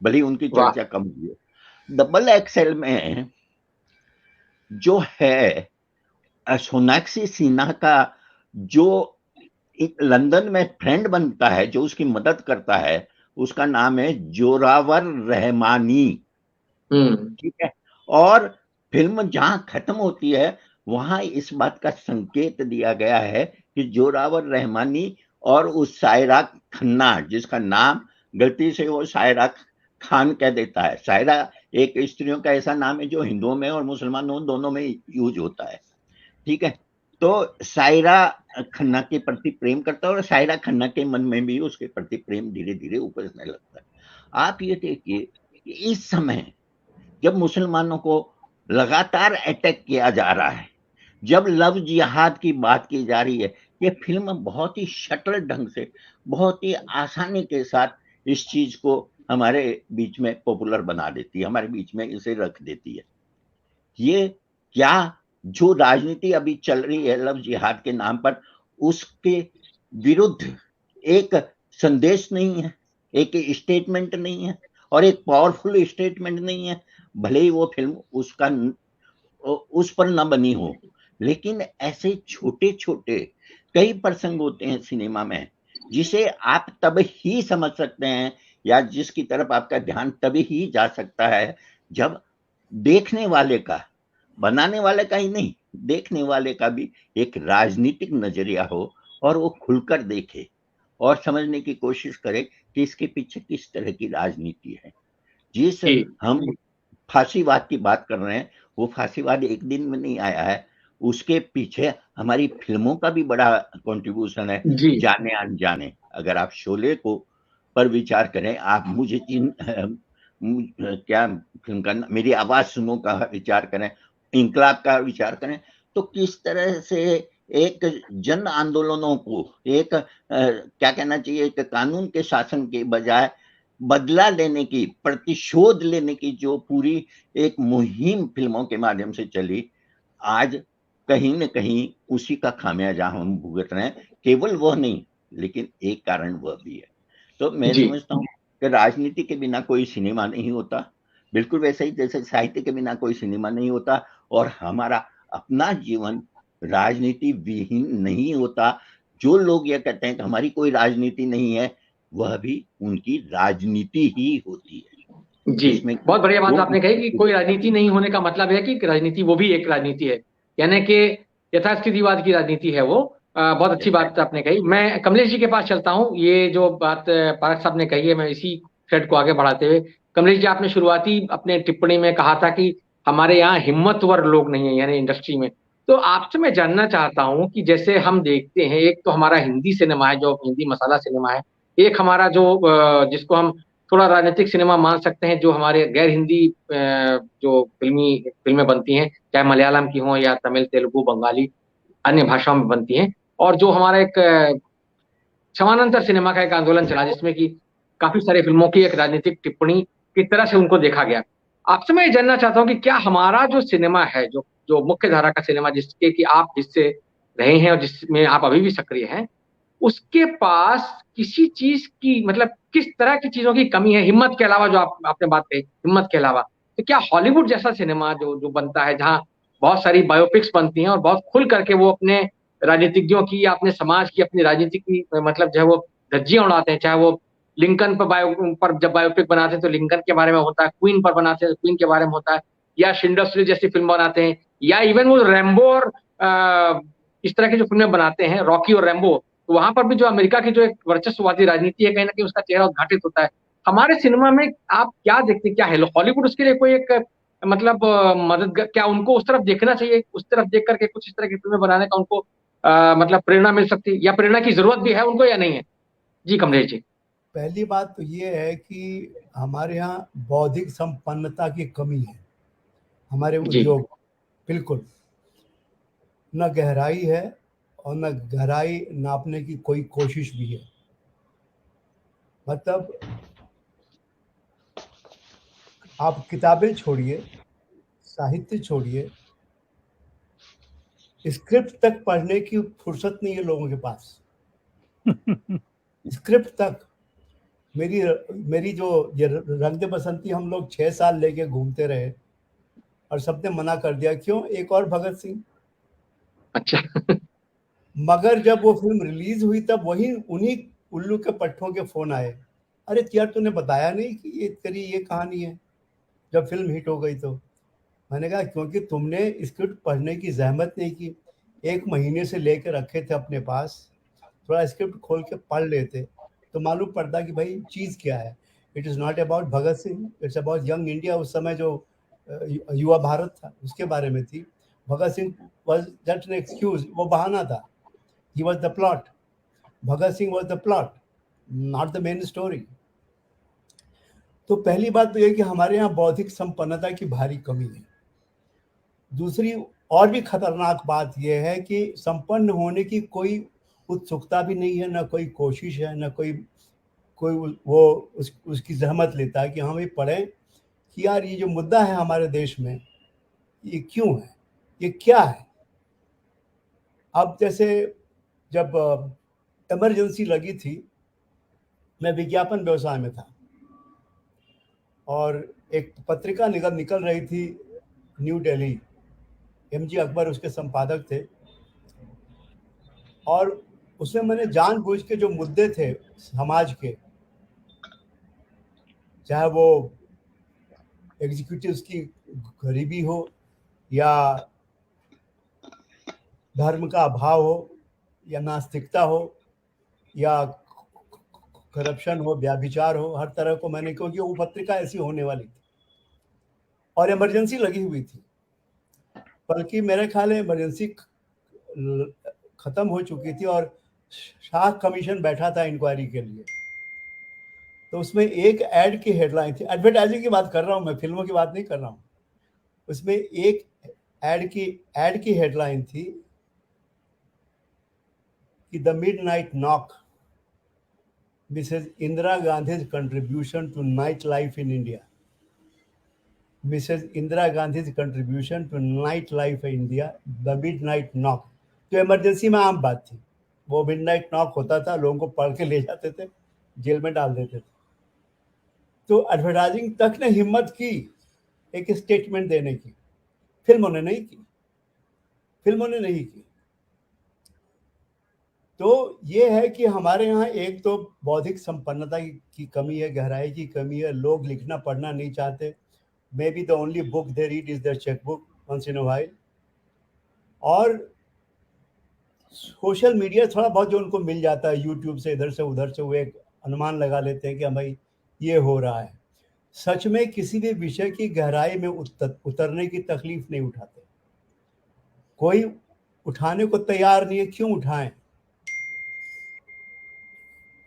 भले ही उनकी वाह। चर्चा कम हुई है। डबल एक्सएल में जो है सोनाक्षी सिन्हा का जो एक लंदन में फ्रेंड बनता है, जो उसकी मदद करता है, उसका नाम है जोरावर रहमानी। ठीक है। और फिल्म जहां खत्म होती है वहां इस बात का संकेत दिया गया है कि जोरावर रहमानी और उस सायरा खन्ना, जिसका नाम गलती से वो सायरा खान कह देता है। सायरा एक स्त्रियों का ऐसा नाम है जो हिंदुओं में और मुसलमानों दोनों में यूज होता है। ठीक है। तो सायरा खन्ना के प्रति प्रेम करता है और सायरा खन्ना के मन में भी उसके प्रति प्रेम धीरे धीरे उपजने लगता है। आप ये देखिए इस समय जब मुसलमानों को लगातार अटैक किया जा रहा है, जब लव जिहाद की बात की जा रही है, ये फिल्म बहुत ही शटल ढंग से, बहुत ही आसानी के साथ इस चीज को हमारे बीच में पॉपुलर बना देती है, हमारे बीच में इसे रख देती है। ये क्या जो राजनीति अभी चल रही है लव जिहाद के नाम पर, उसके विरुद्ध एक संदेश नहीं है, एक स्टेटमेंट नहीं है और एक पावरफुल स्टेटमेंट नहीं है। भले ही वो फिल्म उसका उस पर न बनी हो, लेकिन ऐसे छोटे छोटे कई प्रसंग होते हैं सिनेमा में जिसे आप तब ही समझ सकते हैं या जिसकी तरफ आपका ध्यान तभी ही जा सकता है जब देखने वाले का, बनाने वाले का ही नहीं, देखने वाले का भी एक राजनीतिक नजरिया हो और वो खुलकर देखे और समझने की कोशिश करे कि इसके पीछे किस तरह की राजनीति है। जिस जी हम फांसीवाद की बात कर रहे हैं, वो फांसीवाद एक दिन में नहीं आया है, उसके पीछे हमारी फिल्मों का भी बड़ा कंट्रीब्यूशन है। जी। जाने अनजाने, अगर आप शोले को पर विचार करें, आप मुझे क्या फिल्म का मेरी आवाज सुनो का विचार करें, इंकलाब का विचार करें, तो किस तरह से एक जन आंदोलनों को एक क्या कहना चाहिए, एक कानून के शासन के बजाय बदला लेने की, प्रतिशोध लेने की जो पूरी एक मुहिम फिल्मों के माध्यम से चली, आज कहीं न कहीं उसी का खामियाजा हम भुगत रहे हैं। केवल वह नहीं, लेकिन एक कारण वह भी है। तो मैं जी समझता हूँ कि राजनीति के बिना कोई सिनेमा नहीं होता, बिल्कुल वैसे ही जैसे साहित्य के बिना कोई सिनेमा नहीं होता और हमारा अपना जीवन राजनीति विहीन नहीं होता। जो लोग ये कहते हैं कि हमारी कोई राजनीति नहीं है, वह भी उनकी राजनीति ही होती है। जी। इसमें बहुत बढ़िया बात आपने कही कि वो कोई राजनीति नहीं होने का मतलब है कि राजनीति वो भी एक राजनीति है, यानी कि यथास्थितिवाद की राजनीति है वो। बहुत अच्छी बात आपने कही। मैं कमलेश जी के पास चलता हूँ। ये जो बात पारक साहब ने कही है, मैं इसी थ्रेड को आगे बढ़ाते हुए, कमलेश जी आपने शुरुआती अपने टिप्पणी में कहा था कि हमारे यहाँ हिम्मतवर लोग नहीं है, यानी इंडस्ट्री में। तो आपसे मैं जानना चाहता हूँ कि जैसे हम देखते हैं, एक तो हमारा हिंदी सिनेमा है जो हिंदी मसाला सिनेमा है, एक हमारा जो जिसको हम थोड़ा राजनीतिक सिनेमा मान सकते हैं, जो हमारे गैर हिंदी जो फिल्में बनती हैं, चाहे मलयालम की हों या तमिल, तेलुगु, बंगाली, अन्य भाषाओं में बनती हैं। और जो हमारा एक समानांतर सिनेमा का एक आंदोलन चला, जिसमें कि काफी सारी फिल्मों की एक राजनीतिक टिप्पणी की तरह से उनको देखा गया। आपसे मैं ये जानना चाहता हूँ कि क्या हमारा जो सिनेमा है, जो जो मुख्य धारा का सिनेमा, जिसके कि आप हिस्से रहे हैं और जिसमें आप अभी भी सक्रिय हैं, उसके पास किसी चीज की, मतलब किस तरह की चीजों की कमी है, हिम्मत के अलावा? जो आपने बात कही हिम्मत के अलावा, तो क्या हॉलीवुड जैसा सिनेमा जो जो बनता है, जहां बहुत सारी बायोपिक्स बनती हैं और बहुत खुल करके वो अपने राजनीतिज्ञों की या अपने समाज की, अपनी राजनीति की, मतलब जो है वो धज्जियां उड़ाते हैं, चाहे वो लिंकन पर जब बायोपिक बनाते हैं तो लिंकन के बारे में होता है, क्वीन पर बनाते हैं तो क्वीन के बारे में होता है, या शिंडर्स लिस्ट जैसी फिल्म बनाते हैं, या इवन वो रैम्बो और इस तरह की जो फिल्में बनाते हैं, रॉकी और रैम्बो, तो वहां पर भी जो अमेरिका की जो एक वर्चस्ववादी राजनीति है, कहीं ना कहीं उसका चेहरा उद्घाटित होता है। हमारे सिनेमा में आप क्या देखते हैं, क्या है हॉलीवुड उसके लिए कोई एक, मतलब मदद, क्या उनको उस तरफ देखना चाहिए, उस तरफ देख करके कुछ इस तरह की फिल्में बनाने का उनको मतलब प्रेरणा मिल सकती है, या प्रेरणा की जरूरत भी है उनको या नहीं है? जी कमलेश जी। पहली बात तो ये है कि हमारे यहाँ बौद्धिक संपन्नता की कमी है, हमारे जी उद्योग बिल्कुल न गहराई है और न गहराई नापने की कोई कोशिश भी है। मतलब आप किताबें छोड़िए, साहित्य छोड़िए, स्क्रिप्ट तक पढ़ने की फुर्सत नहीं है लोगों के पास। स्क्रिप्ट तक। मेरी मेरी जो ये रंग दे बसंती हम लोग 6 साल लेके घूमते रहे और सबने मना कर दिया, क्यों? एक और भगत सिंह। अच्छा। मगर जब वो फिल्म रिलीज हुई तब वही उन्हीं उल्लू के पट्टों के फोन आए, अरे यार तूने बताया नहीं कि ये तेरी ये कहानी है, जब फिल्म हिट हो गई तो। मैंने कहा क्योंकि तुमने स्क्रिप्ट पढ़ने की जहमत नहीं की। 1 महीने से लेकर रखे थे अपने पास, थोड़ा स्क्रिप्ट खोल के पढ़ लेते तो मालूम पड़ता कि भाई चीज़ क्या है। It is not about Bhagat Singh, it's about young India. उस समय जो युवा भारत था उसके बारे में थी। Bhagat Singh was just an excuse, वो बहाना था। He was the plot, Bhagat Singh was the plot, not the main story. तो पहली बात तो ये कि हमारे यहाँ बौद्धिक संपन्नता की भारी कमी है। दूसरी और भी खतरनाक बात यह है कि संपन्न होने की कोई उत्सुकता भी नहीं है, ना कोई कोशिश है, ना कोई कोई वो उसकी जहमत लेता है कि हम ये पढ़ें कि यार ये जो मुद्दा है हमारे देश में, ये क्यों है, ये क्या है। अब जैसे जब इमरजेंसी लगी थी, मैं विज्ञापन व्यवसाय में था और एक पत्रिका निकल रही थी न्यू दिल्ली, एमजी अकबर उसके संपादक थे। और उसमें मैंने जानबूझ के जो मुद्दे थे समाज के, चाहे वो एग्जीक्यूटिव्स की गरीबी हो या धर्म का अभाव हो या नास्तिकता हो या करप्शन हो, व्याभिचार हो, हर तरह को मैंने, क्योंकि वो पत्रिका ऐसी होने वाली थी और इमरजेंसी लगी हुई थी। बल्कि मेरे ख्याल है इमरजेंसी खत्म हो चुकी थी और शाह कमीशन बैठा था इंक्वायरी के लिए। तो उसमें एक ऐड की हेडलाइन थी, एडवर्टाइजिंग की बात कर रहा हूँ मैं, फिल्मों की बात नहीं कर रहा हूँ। उसमें एक ऐड की हेडलाइन थी कि the midnight knock, Mrs Indira Gandhi contribution to night life in India. Mrs Indira Gandhi contribution to night life in India, the midnight knock. तो इमरजेंसी में आम बात थी, वो मिडनाइट नॉक होता था, लोगों को पढ़ के ले जाते थे, जेल में डाल देते थे। तो एडवर्टाइजिंग तक ने हिम्मत की एक स्टेटमेंट देने की, फिल्मों ने नहीं की, फिल्मों ने नहीं की। तो ये है कि हमारे यहाँ एक तो बौद्धिक संपन्नता की कमी है, गहराई की कमी है, लोग लिखना पढ़ना नहीं चाहते। May be the only book they read is there cheque book once in a while. और सोशल मीडिया थोड़ा बहुत जो उनको मिल जाता है यूट्यूब से, इधर से उधर से, वो एक अनुमान लगा लेते हैं कि भाई ये हो रहा है। सच में किसी भी विषय की गहराई में उतरने की तकलीफ नहीं उठाते, कोई उठाने को तैयार नहीं है। क्यों उठाएं?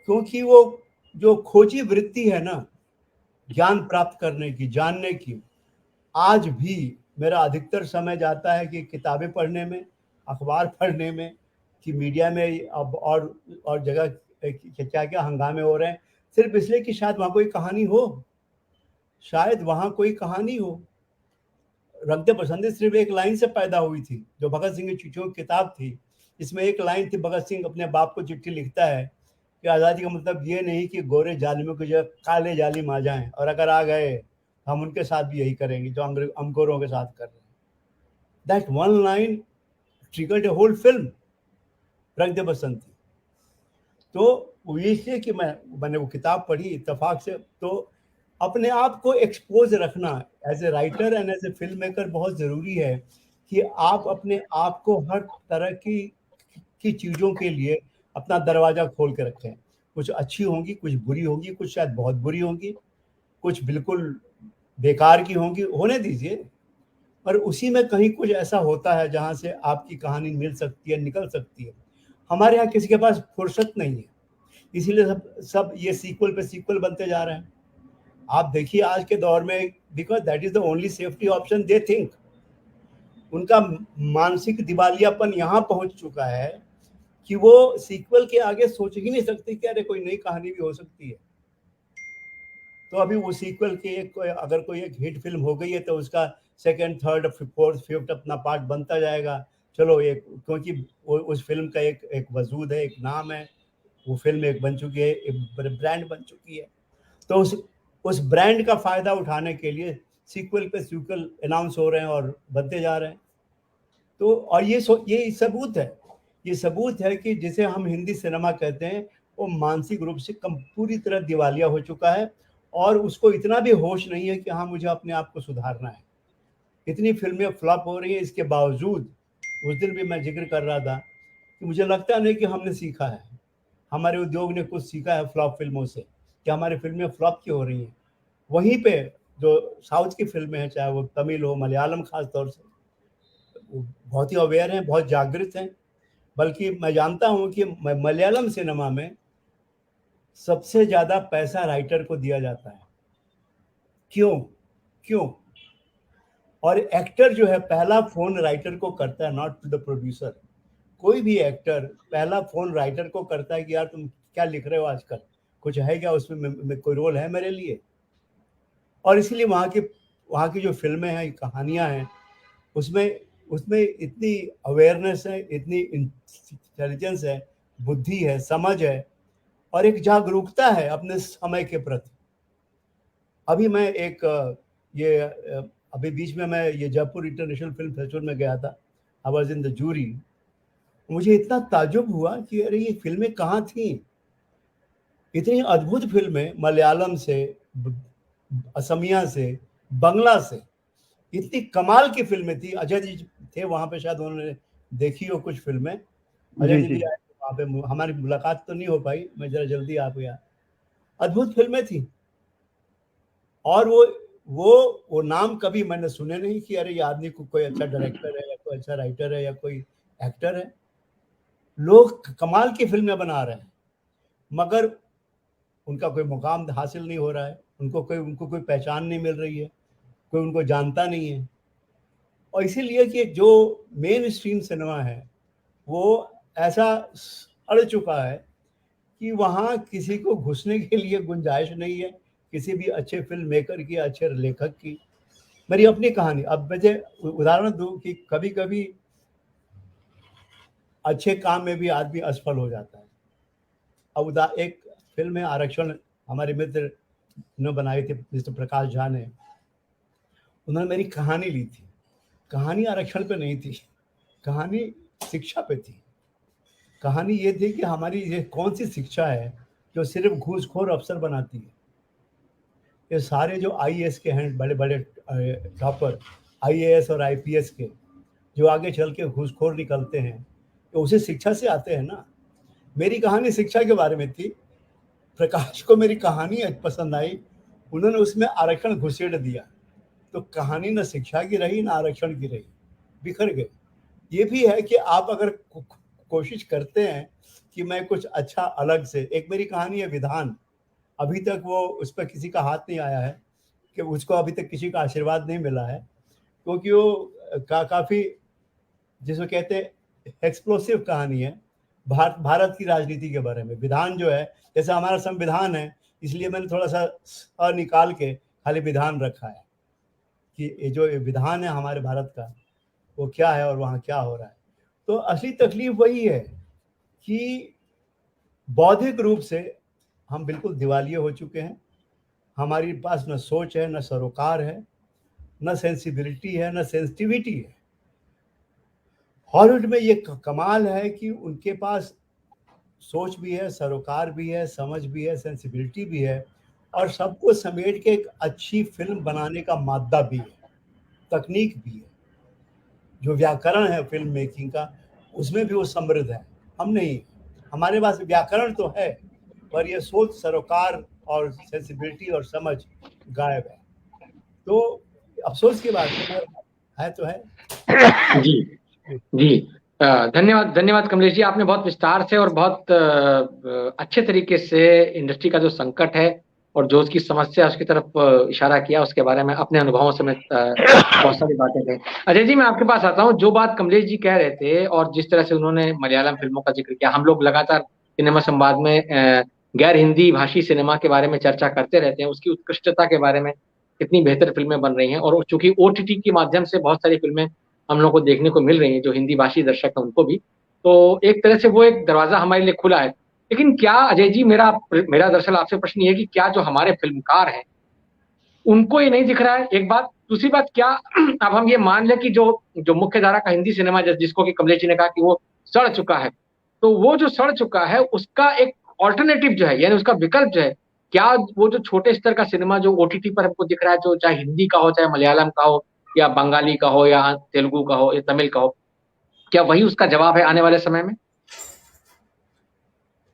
क्योंकि वो जो खोजी वृत्ति है ना ज्ञान प्राप्त करने की, जानने की, आज भी मेरा अधिकतर समय जाता है कि किताबें पढ़ने में, अखबार पढ़ने में, कि मीडिया में अब और जगह क्या क्या हंगामे हो रहे हैं, सिर्फ इसलिए कि शायद वहाँ कोई कहानी हो, शायद वहाँ कोई कहानी हो। रंग दे बसंती सिर्फ एक लाइन से पैदा हुई थी, जो भगत सिंह की चिट्ठियों की किताब थी। इसमें एक लाइन थी, भगत सिंह अपने बाप को चिट्ठी लिखता है कि आज़ादी का मतलब ये नहीं कि गोरे जालिमों की जगह काले जालिम आ जाएं, और अगर आ गए हम उनके साथ भी यही करेंगे जो अंग्रेजों के साथ कर रहे हैं। That one line triggered a whole film, Rang De बसंती। तो इसलिए कि मैंने वो किताब पढ़ी इत्तेफाक से। तो अपने आप को एक्सपोज रखना as a writer and as a film maker बहुत ज़रूरी है कि आप अपने आप को हर तरह की चीज़ों के लिए अपना दरवाज़ा खोल के रखें। कुछ अच्छी होंगी, कुछ बुरी होंगी, कुछ शायद बहुत बुरी होंगी, कुछ बिल्कुल बेकार की होंगी, होने दीजिए। पर उसी में कहीं कुछ ऐसा होता है जहाँ से आपकी कहानी मिल सकती है, निकल सकती है। हमारे यहाँ किसी के पास फुर्सत नहीं है, इसीलिए सब ये सीक्वल पे सीक्वल बनते जा रहे हैं। आप देखिए आज के दौर में, because that is the only safety option they think. उनका मानसिक दिवालियापन यहाँ पहुंच चुका है कि वो सीक्वल के आगे सोच ही नहीं सकते कि अरे कोई नई कहानी भी हो सकती है। तो अभी वो सीक्वल की अगर कोई एक हिट फिल्म हो गई है तो उसका सेकंड, थर्ड, फोर्थ, फिफ्थ अपना पार्ट बनता जाएगा। चलो एक, क्योंकि उस फिल्म का एक वजूद है, एक नाम है, वो फिल्म एक बन चुकी है, एक ब्रांड बन चुकी है। तो उस ब्रांड का फायदा उठाने के लिए सीक्वल पे सीक्वल अनाउंस हो रहे हैं और बनते जा रहे हैं। तो और ये सबूत है, ये सबूत है कि जिसे हम हिंदी सिनेमा कहते हैं वो मानसिक रूप से पूरी तरह दिवालिया हो चुका है, और उसको इतना भी होश नहीं है कि हाँ मुझे अपने आप को सुधारना है। इतनी फिल्में फ्लॉप हो रही हैं, इसके बावजूद उस दिन भी मैं जिक्र कर रहा था कि मुझे लगता नहीं कि हमने सीखा है, हमारे उद्योग ने कुछ सीखा है फ्लॉप फिल्मों से, कि हमारी फिल्में फ्लॉप क्यों हो रही हैं। वहीं पे जो साउथ की फिल्में हैं, चाहे वो तमिल हो, मलयालम खास तौर से, वो बहुत ही अवेयर हैं, बहुत जागृत हैं। बल्कि मैं जानता हूँ कि मलयालम सिनेमा में सबसे ज़्यादा पैसा राइटर को दिया जाता है। क्यों? और एक्टर जो है पहला फोन राइटर को करता है, नॉट टू द प्रोड्यूसर। कोई भी एक्टर पहला फोन राइटर को करता है कि यार तुम क्या लिख रहे हो आजकल, कुछ है क्या उसमें, कोई रोल है मेरे लिए। और इसलिए वहाँ की जो फिल्में हैं, कहानियाँ हैं, उसमें इतनी अवेयरनेस है, इतनी इंटेलिजेंस है, बुद्धि है, समझ है, और एक जागरूकता है अपने समय के प्रति। अभी मैं अभी बीच में मैं ये जयपुर इंटरनेशनल फिल्म फेस्टिवल में गया था। I was in the jury. मुझे इतना ताज्जुब हुआ कि अरे ये फिल्में कहाँ थी। इतनी अद्भुत फिल्में मलयालम से, असमिया से, बंगला से, इतनी कमाल की फिल्में थी। अजय जी थे वहाँ पे, शायद उन्होंने देखी हो कुछ फिल्में। अजय जी भी आए वहाँ पे, हमारी मुलाकात तो नहीं हो पाई, मैं जरा जल्दी आ गया। अद्भुत फिल्में थी। और वो नाम कभी मैंने सुने नहीं कि अरे ये आदमी को कोई अच्छा डायरेक्टर है, या कोई अच्छा राइटर है, या कोई एक्टर है। लोग कमाल की फिल्में बना रहे हैं, मगर उनका कोई मुकाम हासिल नहीं हो रहा है, उनको कोई पहचान नहीं मिल रही है, कोई उनको जानता नहीं है। और इसीलिए कि जो मेन स्ट्रीम सिनेमा है वो ऐसा अड़ चुका है कि वहाँ किसी को घुसने के लिए गुंजाइश नहीं है, किसी भी अच्छे फिल्म मेकर की, अच्छे लेखक की। मेरी अपनी कहानी, अब मुझे उदाहरण दूं कि कभी कभी अच्छे काम में भी आदमी असफल हो जाता है। अब एक फिल्म है आरक्षण, हमारे मित्र ने बनाई थी, मिस्टर प्रकाश झा ने। उन्होंने मेरी कहानी ली थी। कहानी आरक्षण पे नहीं थी, कहानी शिक्षा पे थी। कहानी ये थी कि हमारी ये कौन सी शिक्षा है जो सिर्फ घूसखोर अफसर बनाती है। ये सारे जो आईएएस के हैं, बड़े बड़े टॉपर आईएएस और आईपीएस के, जो आगे चल के घूसखोर निकलते हैं, तो उसे शिक्षा से आते हैं ना। मेरी कहानी शिक्षा के बारे में थी। प्रकाश को मेरी कहानी पसंद आई, उन्होंने उसमें आरक्षण घुसेड़ दिया, तो कहानी न शिक्षा की रही, न आरक्षण की रही, बिखर गई। ये भी है कि आप अगर कोशिश करते हैं कि मैं कुछ अच्छा अलग से, एक मेरी कहानी है विधान, अभी तक वो उस पर किसी का हाथ नहीं आया है, कि उसको अभी तक किसी का आशीर्वाद नहीं मिला है, क्योंकि वो काफ़ी जिसको कहते हैं एक्सप्लोसिव कहानी है भारत की राजनीति के बारे में। विधान जो है, जैसे हमारा संविधान है, इसलिए मैंने थोड़ा सा निकाल के खाली विधान रखा है कि ये जो विधान है हमारे भारत का, वो क्या है और वहाँ क्या हो रहा है। तो असली तकलीफ वही है कि बौद्धिक रूप से हम बिल्कुल दिवालिये हो चुके हैं। हमारे पास न सोच है, न सरोकार है, न सेंसिबिलिटी है, न सेंसिटिविटी है। हॉलीवुड में ये कमाल है कि उनके पास सोच भी है, सरोकार भी है, समझ भी है, सेंसिबिलिटी भी है, और सबको समेट के एक अच्छी फिल्म बनाने का मादा भी है, तकनीक भी है। जो व्याकरण है फिल्म मेकिंग का, उसमें भी वो समृद्ध है। हम नहीं, हमारे पास व्याकरण तो है, पर ये सोच, सरोकार और सेंसिबिलिटी और समझ गायब है। तो अफसोस की बात है तो है। जी जी, धन्यवाद कमलेश जी। आपने बहुत विस्तार से और बहुत अच्छे तरीके से इंडस्ट्री का जो संकट है और जो उसकी समस्या है उसकी तरफ इशारा किया, उसके बारे में अपने अनुभवों से मैं बहुत सारी बातें कही। अजय जी, मैं आपके पास आता हूँ। जो बात कमलेश जी कह रहे थे और जिस तरह से उन्होंने मलयालम फिल्मों का जिक्र किया, हम लोग लगातार सिनेमा संवाद में गैर हिंदी भाषी सिनेमा के बारे में चर्चा करते रहते हैं, उसकी उत्कृष्टता के बारे में, कितनी बेहतर फिल्में बन रही हैं। और चूंकि ओटीटी के माध्यम से बहुत सारी फिल्में हम लोग को देखने को मिल रही हैं, जो हिंदी भाषी दर्शक है उनको भी, तो एक तरह से वो एक दरवाजा हमारे लिए खुला है। लेकिन क्या अजय जी, मेरा मेरा दरअसल आपसे प्रश्न ये है कि क्या जो हमारे फिल्मकार हैं उनको ये नहीं दिख रहा है? एक बात। दूसरी बात, क्या अब हम ये मान लें कि जो जो मुख्य धारा का हिंदी सिनेमा, जिसको कि कमलेश जी ने कहा कि वो सड़ चुका है, तो वो जो सड़ चुका है उसका एक ऑल्टरनेटिव जो है, यानी उसका विकल्प जो है, क्या वो जो छोटे स्तर का सिनेमा जो ओटीटी पर हमको दिख रहा है, जो चाहे हिंदी का हो, चाहे मलयालम का हो, या बंगाली का हो, या तेलुगु का हो, या तमिल का हो, क्या वही उसका जवाब है आने वाले समय में?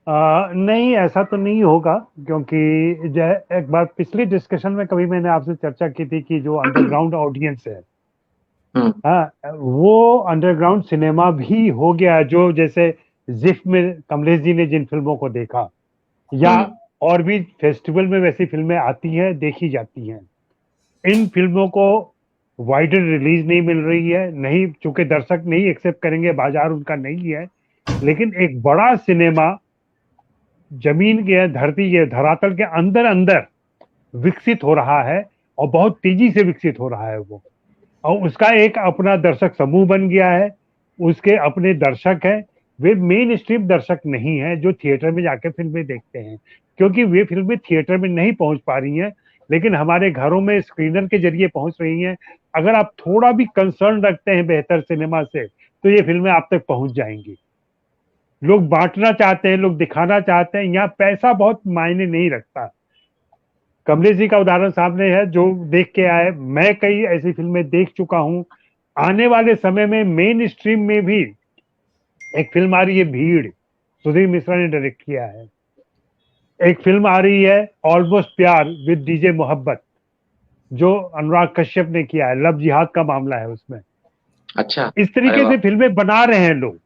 नहीं, ऐसा तो नहीं होगा, क्योंकि एक बार पिछली डिस्कशन में कभी मैंने आपसे चर्चा की थी कि जो अंडरग्राउंड ऑडियंस है, वो अंडरग्राउंड सिनेमा भी हो गया, जो जैसे जिफ में कमलेश जी ने जिन फिल्मों को देखा, या और भी फेस्टिवल में वैसी फिल्में आती हैं, देखी जाती हैं। इन फिल्मों को वाइडर रिलीज नहीं मिल रही है, नहीं, चूंकि दर्शक नहीं एक्सेप्ट करेंगे, बाजार उनका नहीं है। लेकिन एक बड़ा सिनेमा जमीन के, धरती के, धरातल के अंदर अंदर विकसित हो रहा है, और बहुत तेजी से विकसित हो रहा है वो, और उसका एक अपना दर्शक समूह बन गया है, उसके अपने दर्शक हैं। वे मेन स्ट्रीम दर्शक नहीं है जो थिएटर में जाके फिल्में देखते हैं, क्योंकि वे फिल्में थिएटर में नहीं पहुंच पा रही हैं, लेकिन हमारे घरों में स्क्रीनर के जरिए पहुंच रही हैं। अगर आप थोड़ा भी कंसर्न रखते हैं बेहतर सिनेमा से, तो ये फिल्में आप तक पहुंच जाएंगी। लोग बांटना चाहते हैं, लोग दिखाना चाहते हैं, यहाँ पैसा बहुत मायने नहीं रखता। कमलेश जी का उदाहरण सामने है, जो देख के आए, मैं कई ऐसी फिल्में देख चुका हूं। आने वाले समय में मेन स्ट्रीम में भी एक फिल्म आ रही है, भीड़, सुधीर मिश्रा ने डायरेक्ट किया है। एक फिल्म आ रही है, ऑलमोस्ट प्यार विद डीजे मोहब्बत, जो अनुराग कश्यप ने किया है, लव जिहाद का मामला है उसमें। अच्छा, इस तरीके से फिल्में बना रहे हैं लोग।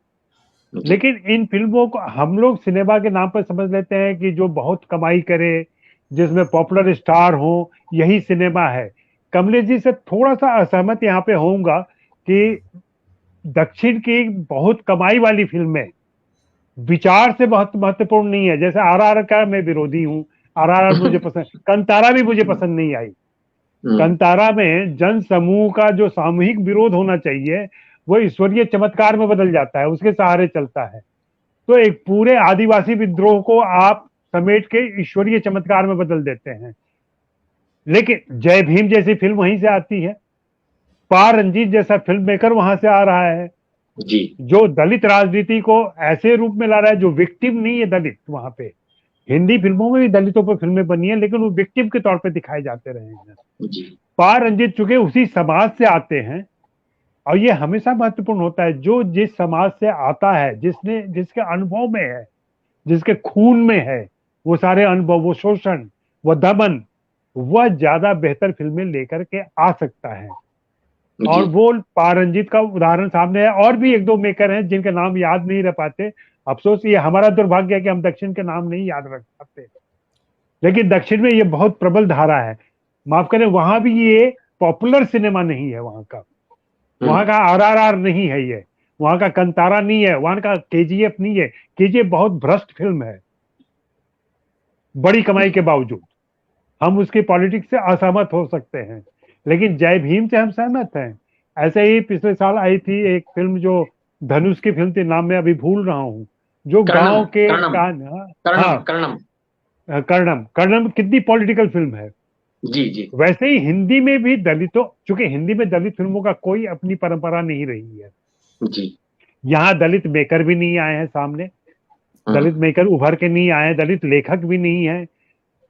लेकिन इन फिल्मों को हम लोग सिनेमा के नाम पर समझ लेते हैं कि जो बहुत कमाई करे, जिसमें पॉपुलर स्टार हो, यही सिनेमा है। कमलेश जी से थोड़ा सा असहमत यहाँ पे होऊंगा कि दक्षिण की बहुत कमाई वाली फिल्में विचार से बहुत महत्वपूर्ण नहीं है। जैसे आरआर का मैं विरोधी हूँ, आरआर मुझे पसंद, कंतारा भी मुझे पसंद नहीं आई। कंतारा में जन समूह का जो सामूहिक विरोध होना चाहिए, वो ईश्वरीय चमत्कार में बदल जाता है, उसके सहारे चलता है। तो एक पूरे आदिवासी विद्रोह को आप समेट के ईश्वरीय चमत्कार में बदल देते हैं। लेकिन जय भीम जैसी फिल्म वहीं से आती है, पा रंजीत जैसा फिल्म मेकर वहां से आ रहा है जी, जो दलित राजनीति को ऐसे रूप में ला रहा है, जो विक्टिम नहीं है दलित। वहां पे हिंदी फिल्मों में भी दलितों पर फिल्में बनी है, लेकिन वो विक्टिम के तौर पे दिखाए जाते रहे हैं। जी, पा रंजीत चूंकि उसी समाज से आते हैं, और ये हमेशा महत्वपूर्ण होता है, जो जिस समाज से आता है, जिसके अनुभव में है, जिसके खून में है, वो सारे अनुभव, वो शोषण, वो दमन, वह ज्यादा बेहतर फिल्में लेकर के आ सकता है। और वो पारंजित का उदाहरण सामने है। और भी एक दो मेकर हैं जिनके नाम याद नहीं रह पाते। अफसोस, ये हमारा दुर्भाग्य है कि हम दक्षिण के नाम नहीं याद रख पाते, लेकिन दक्षिण में ये बहुत प्रबल धारा है। माफ करें, वहां भी ये पॉपुलर सिनेमा नहीं है। वहां का आरआरआर नहीं है, ये वहां का कंतारा नहीं है, वहां का केजीएफ नहीं है। केजीएफ बहुत भ्रष्ट फिल्म है, बड़ी कमाई के बावजूद। हम उसकी पॉलिटिक्स से असहमत हो सकते हैं, लेकिन जय भीम से हम सहमत हैं। ऐसे ही पिछले साल आई थी एक फिल्म, जो धनुष की फिल्म थी, नाम मैं अभी भूल रहा हूँ, जो गांव के कर्णम कितनी पॉलिटिकल फिल्म है। जी। वैसे ही हिंदी में भी दलितों, चूंकि हिंदी में दलित फिल्मों का कोई अपनी परंपरा नहीं रही है जी, यहाँ दलित मेकर भी नहीं आए हैं सामने, दलित मेकर उभर के नहीं आए हैं, दलित लेखक भी नहीं है।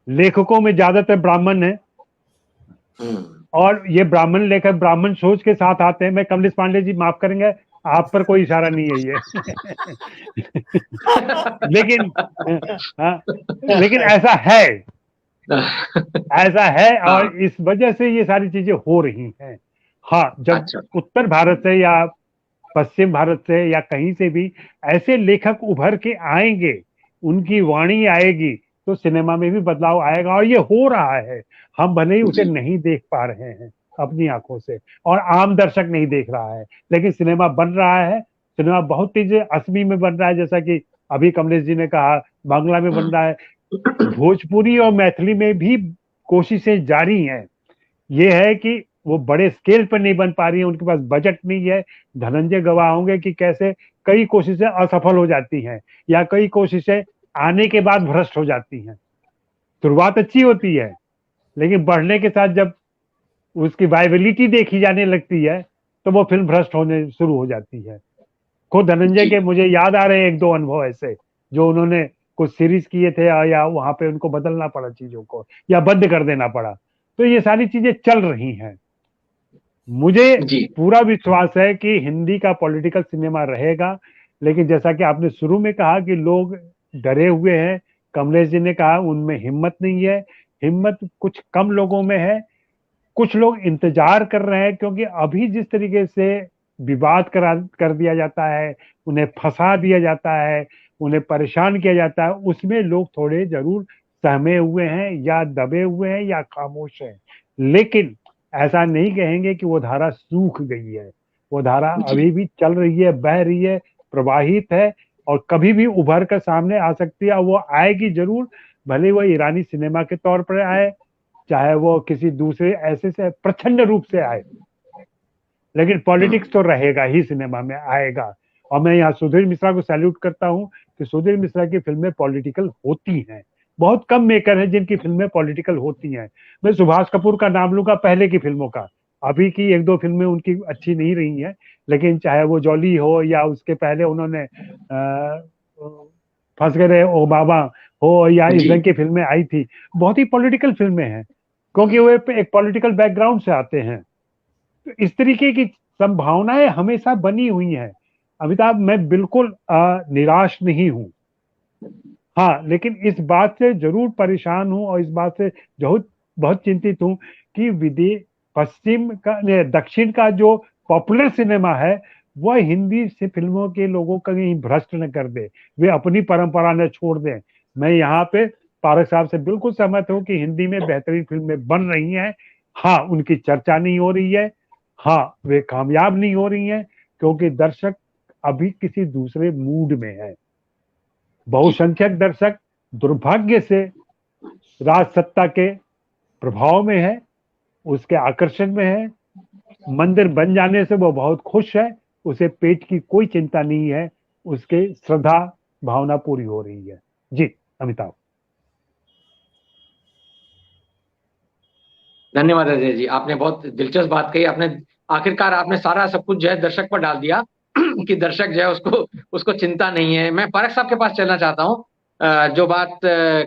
लेखकों में ज्यादातर ब्राह्मण है, और ये ब्राह्मण लेखक ब्राह्मण सोच के साथ आते हैं। मैं कमलेश पांडे जी, माफ करेंगे, आप पर कोई इशारा नहीं है ये लेकिन ऐसा है और इस वजह से ये सारी चीजें हो रही हैं। हाँ, जब उत्तर भारत से या पश्चिम भारत से या कहीं से भी ऐसे लेखक उभर के आएंगे, उनकी वाणी आएगी, तो सिनेमा में भी बदलाव आएगा। और ये हो रहा है, हम भले ही उसे नहीं देख पा रहे हैं अपनी आंखों से, और आम दर्शक नहीं देख रहा है, लेकिन सिनेमा बन रहा है। सिनेमा बहुत तेज असमी में बन रहा है, जैसा कि अभी कमलेश जी ने कहा, बांग्ला में बन रहा है। भोजपुरी और मैथिली में भी कोशिशें जारी हैं। ये है कि वो बड़े स्केल पर नहीं बन पा रही है, उनके पास बजट नहीं है। धनंजय गवाह होंगे कि कैसे कई कोशिशें असफल हो जाती हैं या कई कोशिशें आने के बाद भ्रष्ट हो जाती हैं। शुरुआत अच्छी होती है, लेकिन बढ़ने के साथ जब उसकी वायबिलिटी देखी जाने लगती है तो वो फिल्म भ्रष्ट होने शुरू हो जाती है। खुद धनंजय के मुझे याद आ रहे हैं 1-2 अनुभव ऐसे, जो उन्होंने कुछ सीरीज किए थे या वहां पे उनको बदलना पड़ा चीजों को या बंद कर देना पड़ा। तो ये सारी चीजें चल रही हैं। मुझे जी पूरा विश्वास है कि हिंदी का पॉलिटिकल सिनेमा रहेगा, लेकिन जैसा कि आपने शुरू में कहा कि लोग डरे हुए हैं, कमलेश जी ने कहा उनमें हिम्मत नहीं है। हिम्मत कुछ कम लोगों में है। कुछ लोग इंतजार कर रहे हैं, क्योंकि अभी जिस तरीके से विवाद कर दिया जाता है, उन्हें फंसा दिया जाता है, उन्हें परेशान किया जाता है, उसमें लोग थोड़े जरूर सहमे हुए हैं या दबे हुए हैं या खामोश हैं। लेकिन ऐसा नहीं कहेंगे कि वो धारा सूख गई है। वो धारा जी अभी भी चल रही है, बह रही है, प्रवाहित है और कभी भी उभर कर सामने आ सकती है। वो आएगी जरूर, भले वो ईरानी सिनेमा के तौर पर आए, चाहे वो किसी दूसरे ऐसे से प्रचंड रूप से आए, लेकिन पॉलिटिक्स तो रहेगा ही, सिनेमा में आएगा। और मैं यहाँ सुधीर मिश्रा को सैल्यूट करता हूँ कि सुधीर मिश्रा की फिल्में पॉलिटिकल होती हैं। बहुत कम मेकर हैं जिनकी फिल्में पॉलिटिकल होती हैं। मैं सुभाष कपूर का नाम लूंगा पहले की फिल्मों का, अभी की 1-2 फिल्में उनकी अच्छी नहीं रही हैं, लेकिन चाहे वो जॉली हो या उसके पहले उन्होंने फंस गए ओबामा हो या इस जी ढंग की फिल्में आई थी, बहुत ही पॉलिटिकल फिल्में हैं, क्योंकि वो एक पॉलिटिकल बैकग्राउंड से आते हैं। तो इस तरीके की संभावनाएं हमेशा बनी हुई हैं। अमिताभ, मैं बिल्कुल निराश नहीं हूं। हाँ, लेकिन इस बात से जरूर परेशान हूं और इस बात से बहुत बहुत चिंतित हूं कि विदेश पश्चिम का दक्षिण का जो पॉपुलर सिनेमा है वह हिंदी से फिल्मों के लोगों का कहीं भ्रष्ट न कर दे, वे अपनी परंपरा न छोड़ दें। मैं यहाँ पे पारक साहब से बिल्कुल सहमत हूँ कि हिंदी में बेहतरीन फिल्में बन रही हैं। हाँ, उनकी चर्चा नहीं हो रही है। हाँ, वे कामयाब नहीं हो रही हैं, क्योंकि दर्शक अभी किसी दूसरे मूड में है। बहुसंख्यक दर्शक दुर्भाग्य से राज सत्ता के प्रभाव में है, उसके आकर्षण में है। मंदिर बन जाने से वो बहुत खुश है, उसे पेट की कोई चिंता नहीं है, उसके श्रद्धा भावना पूरी हो रही है। जी अमिताभ। धन्यवाद अजय जी, आपने बहुत दिलचस्प बात कही। आपने आखिरकार आपने सारा सब कुछ जो है दर्शक पर डाल दिया कि दर्शक जो है उसको उसको चिंता नहीं है। मैं फारक साहब के पास चलना चाहता हूँ। जो बात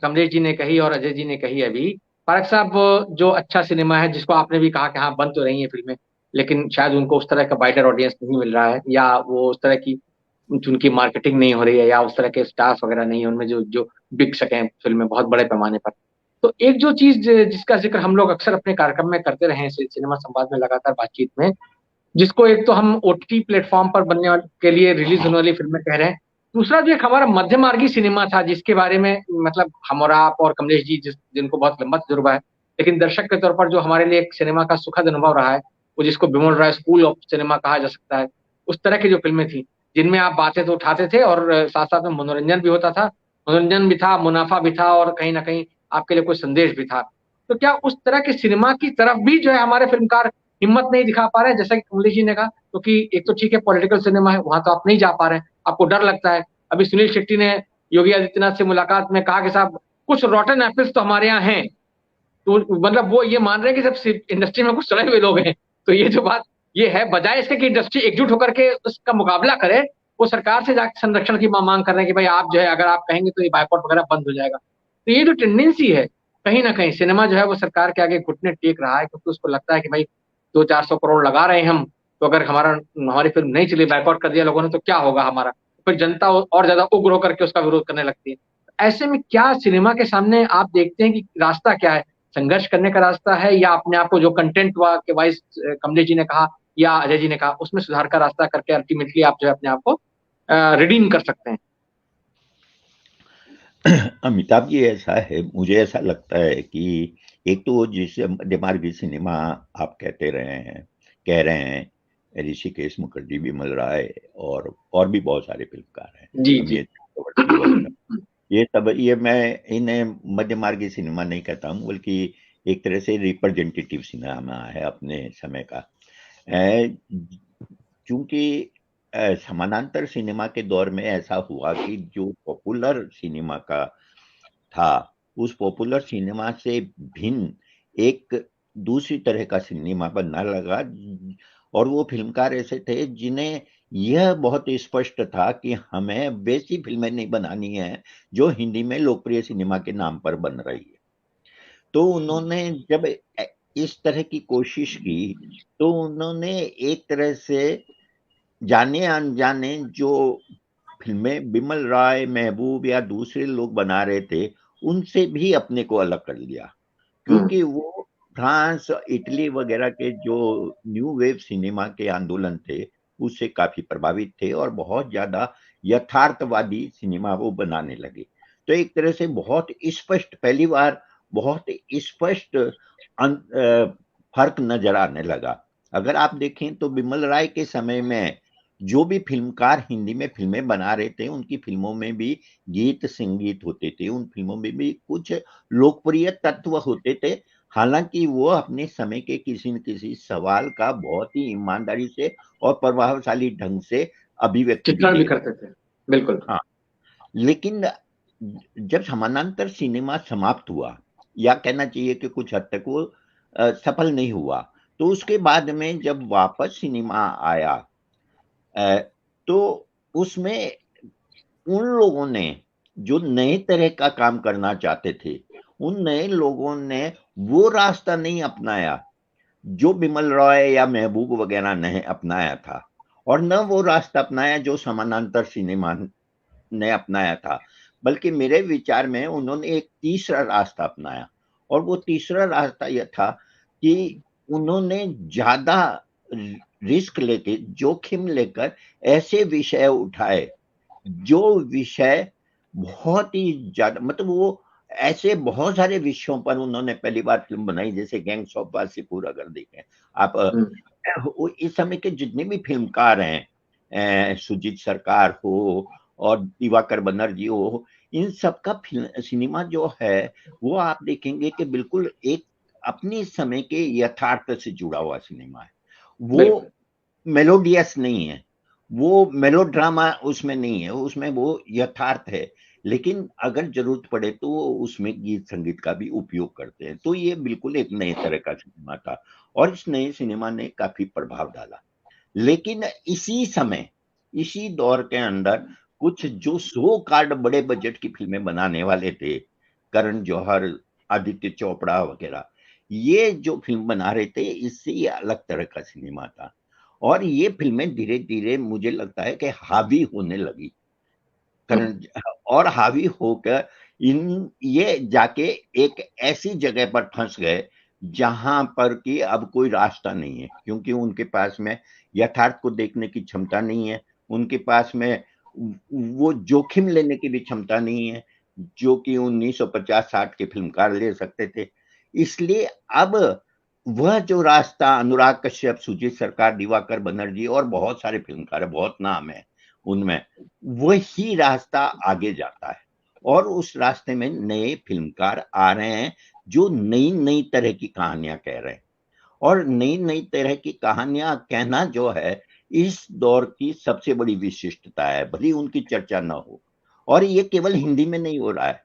कमलेश जी ने कही और अजय जी ने कही अभी, फारक साहब, जो अच्छा सिनेमा है जिसको आपने भी कहा कि हाँ बन तो रही है फिल्में, लेकिन शायद उनको उस तरह का वाइडर ऑडियंस नहीं मिल रहा है, या वो उस तरह की उनकी मार्केटिंग नहीं हो रही है, या उस तरह के स्टार्स वगैरह नहीं है उनमें जो जो बिक सकें फिल्में बहुत बड़े पैमाने पर। तो एक जो चीज जिसका जिक्र हम लोग अक्सर अपने कार्यक्रम में करते रहे हैं, सिनेमा संवाद में लगातार बातचीत में, जिसको एक तो हम ओटीटी प्लेटफॉर्म पर बनने के लिए रिलीज होने वाली फिल्में कह रहे हैं, दूसरा जो एक हमारा मध्य मार्गी सिनेमा था जिसके बारे में मतलब हम और आप और कमलेश जी जिनको बहुत लंबा तजुर्बा है, लेकिन दर्शक के तौर पर जो हमारे लिए एक सिनेमा का सुखद अनुभव रहा है, वो जिसको Bimal Roy school of cinema कहा जा सकता है, उस तरह की जो फिल्में थी जिनमें आप बातें तो उठाते थे और साथ साथ में मनोरंजन भी होता था, मनोरंजन भी था, मुनाफा भी था, और कहीं ना कहीं आपके लिए कोई संदेश भी था। तो क्या उस तरह के सिनेमा की तरफ भी जो है हमारे फिल्मकार हिम्मत नहीं दिखा पा रहे हैं, जैसा कि कमलेश जी ने कहा? क्योंकि एक तो ठीक है पॉलिटिकल सिनेमा है, वहां तो आप नहीं जा पा रहे हैं, आपको डर लगता है। अभी सुनील शेट्टी ने योगी आदित्यनाथ से मुलाकात में कहा कि साहब कुछ रॉटन एप्पल्स तो हमारे यहाँ हैं, तो मतलब वो ये मान रहे हैं कि सब इंडस्ट्री में कुछ सड़े हुए लोग हैं। तो ये जो बात ये है, बजाय इसके कि इंडस्ट्री एकजुट होकर के उसका मुकाबला करे, वो सरकार से जाकर संरक्षण की मांग कर रहे हैं कि भाई आप जो है अगर आप कहेंगे तो ये बाइकआउट वगैरह बंद हो जाएगा। तो ये जो टेंडेंसी है, कहीं ना कहीं सिनेमा जो है वो सरकार के आगे घुटने टेक रहा है, क्योंकि उसको लगता है कि भाई 200-400 करोड़ लगा रहे हैं हम, तो अगर हमारी फिल्म नहीं चली, बाइकआउट कर दिया लोगों ने, तो क्या होगा हमारा? फिर जनता और ज्यादा उग्र होकर के उसका विरोध करने लगती है। ऐसे में क्या सिनेमा के सामने आप देखते हैं कि रास्ता क्या है? संघर्ष करने का रास्ता है, या अपने आप को जो कंटेंट के वाइज कमलेश जी ने कहा या अजय जी ने कहा उसमें सुधार का रास्ता करके अल्टीमेटली आप जो है अपने आप को रिडीम कर सकते हैं? अमिताभ जी, ऐसा है, मुझे ऐसा लगता है कि एक तो जिस मध्यमार्गी सिनेमा आप कह रहे हैं, ऋषिकेश मुखर्जी, विमल राय और भी बहुत सारे फिल्मकार हैं, जी जी अमित चक्रवर्ती वगैरह, ये सब, ये मैं इन्हें मध्यमार्गी सिनेमा नहीं कहता हूँ, बल्कि एक तरह से रिप्रेजेंटेटिव सिनेमा है अपने समय का। क्योंकि समानांतर सिनेमा के दौर में ऐसा हुआ कि जो पॉपुलर सिनेमा का था, उस पॉपुलर सिनेमा से भिन्न एक दूसरी तरह का सिनेमा बनने लगा, और वो फिल्मकार ऐसे थे जिन्हें यह बहुत स्पष्ट था कि हमें वैसी फिल्में नहीं बनानी है जो हिंदी में लोकप्रिय सिनेमा के नाम पर बन रही है। तो उन्होंने जब इस तरह की कोशिश की, तो उन्होंने एक तरह से जाने अनजाने जो फिल्में बिमल राय, महबूब या दूसरे लोग बना रहे थे, उनसे भी अपने को अलग कर लिया, क्योंकि वो फ्रांस, इटली वगैरह के जो न्यू वेव सिनेमा के आंदोलन थे, उससे काफी प्रभावित थे और बहुत ज्यादा यथार्थवादी सिनेमा वो बनाने लगे। तो एक तरह से बहुत स्पष्ट, पहली बार बहुत स्पष्ट फर्क नजर आने लगा। अगर आप देखें तो बिमल राय के समय में जो भी फिल्मकार हिंदी में फिल्में बना रहे थे, उनकी फिल्मों में भी गीत संगीत होते थे, उन फिल्मों में भी कुछ लोकप्रिय तत्व होते थे, हालांकि वो अपने समय के किसी न किसी सवाल का बहुत ही ईमानदारी से और प्रभावशाली ढंग से अभिव्यक्ति भी चित्रण भी दे रहे। करते थे, बिल्कुल। हाँ, लेकिन जब समानांतर सिनेमा समाप्त हुआ, या कहना चाहिए कि कुछ हद तक वो सफल नहीं हुआ, तो उसके बाद में जब वापस सिनेमा आया, तो उसमें उन लोगों ने जो नए तरह का काम करना चाहते थे, उन नए लोगों ने वो रास्ता नहीं अपनाया जो बिमल रॉय या महबूब वगैरह ने अपनाया था, और न वो रास्ता अपनाया जो समानांतर सिनेमा ने अपनाया था, बल्कि मेरे विचार में उन्होंने एक तीसरा रास्ता अपनाया। और वो तीसरा रास्ता यह था कि उन्होंने ज्यादा रिस्क लेके, जोखिम लेकर ऐसे विषय उठाए जो विषय बहुत ही ज्यादा, मतलब वो ऐसे बहुत सारे विषयों पर उन्होंने पहली बार फिल्म बनाई, जैसे गैंग्स ऑफ वासेपुर अगर देखें आप, इस समय के जितने भी फिल्मकार हैं, सुजीत सरकार हो और दिवाकर बनर्जी हो, इन सबका सिनेमा जो है वो आप देखेंगे कि बिल्कुल एक अपने समय के यथार्थ से जुड़ा हुआ सिनेमा है। वो मेलोडियस नहीं है, वो मेलोड्रामा उसमें नहीं है, उसमें वो यथार्थ है, लेकिन अगर जरूरत पड़े तो वो उसमें गीत संगीत का भी उपयोग करते हैं। तो ये बिल्कुल एक नए तरह का सिनेमा था, और इस नए सिनेमा ने काफी प्रभाव डाला। लेकिन इसी समय, इसी दौर के अंदर कुछ जो सो कार्ड बड़े बजट की फिल्में बनाने वाले थे, करण जौहर, आदित्य चोपड़ा वगैरह, ये जो फिल्म बना रहे थे, इससे ये अलग तरह का सिनेमा था। और ये फिल्में धीरे धीरे मुझे लगता है कि हावी होने लगी, करण, और हावी होकर ये जाके एक ऐसी जगह पर फंस गए जहां पर कि अब कोई रास्ता नहीं है, क्योंकि उनके पास में यथार्थ को देखने की क्षमता नहीं है, उनके पास में वो जोखिम लेने की भी क्षमता नहीं है जो कि 1950-60 के फिल्मकार ले सकते थे। इसलिए अब वह जो रास्ता अनुराग कश्यप, सुजीत सरकार, दिवाकर बनर्जी और बहुत सारे फिल्मकार, बहुत नाम है उनमें, वही रास्ता आगे जाता है, और उस रास्ते में नए फिल्मकार आ रहे हैं जो नई नई तरह की कहानियां कह रहे हैं। और नई नई तरह की कहानियां कहना जो है इस दौर की सबसे बड़ी विशिष्टता है, भले उनकी चर्चा ना हो। और ये केवल हिंदी में नहीं हो रहा है।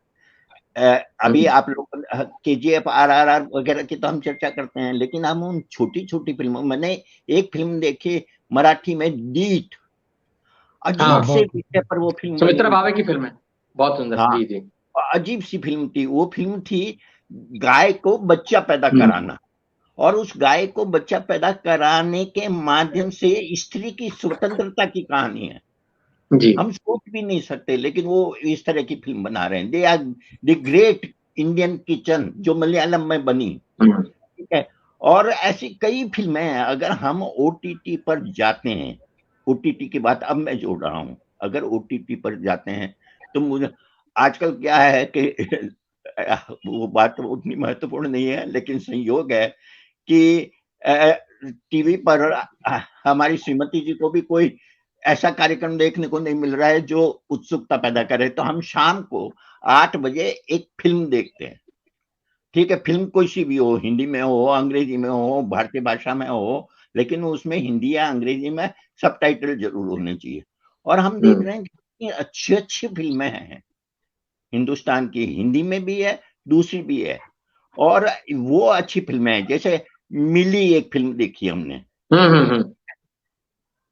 अभी आप लोग KGF, RRR वगैरह की तो हम चर्चा करते हैं, लेकिन हम उन छोटी छोटी फिल्मों, मैंने एक फिल्म देखी मराठी में, डीट, अजीब से विषय पर वो फिल्म बनी सुमित्रा हुई। भावे की फिल्म है, बहुत सुंदर। हाँ, जी जी, अजीब सी फिल्म थी वो। फिल्म थी गाय को बच्चा पैदा कराना, और उस गाय को बच्चा पैदा कराने के माध्यम से स्त्री की स्वतंत्रता की कहानी है। जी हम सोच भी नहीं सकते, लेकिन वो इस तरह की फिल्म बना रहे हैं। They are the great Indian kitchen, जो मलयालम में बनी, ठीक है। और ऐसी कई फिल्में हैं। अगर हम OTT पर जाते हैं, OTT की बात अब मैं जोड़ रहा हूं, अगर OTT पर जाते हैं तो मुझे आजकल क्या है कि वो बात तो उतनी महत्वपूर्ण नहीं है, लेकिन संयोग है कि टीवी पर हमारी श्रीमती जी को भी कोई ऐसा कार्यक्रम देखने को नहीं मिल रहा है जो उत्सुकता पैदा करे। तो हम शाम को 8 बजे एक फिल्म देखते हैं, ठीक है, फिल्म कोई सी भी हो, हिंदी में हो, अंग्रेजी में हो, भारतीय भाषा में हो, लेकिन उसमें हिंदी या अंग्रेजी में सबटाइटल जरूर होने चाहिए। और हम देख रहे हैं कि अच्छी अच्छी फिल्में हैं हिंदुस्तान की, हिंदी में भी है, दूसरी भी है, और वो अच्छी फिल्में हैं। जैसे मिली एक फिल्म देखी हमने,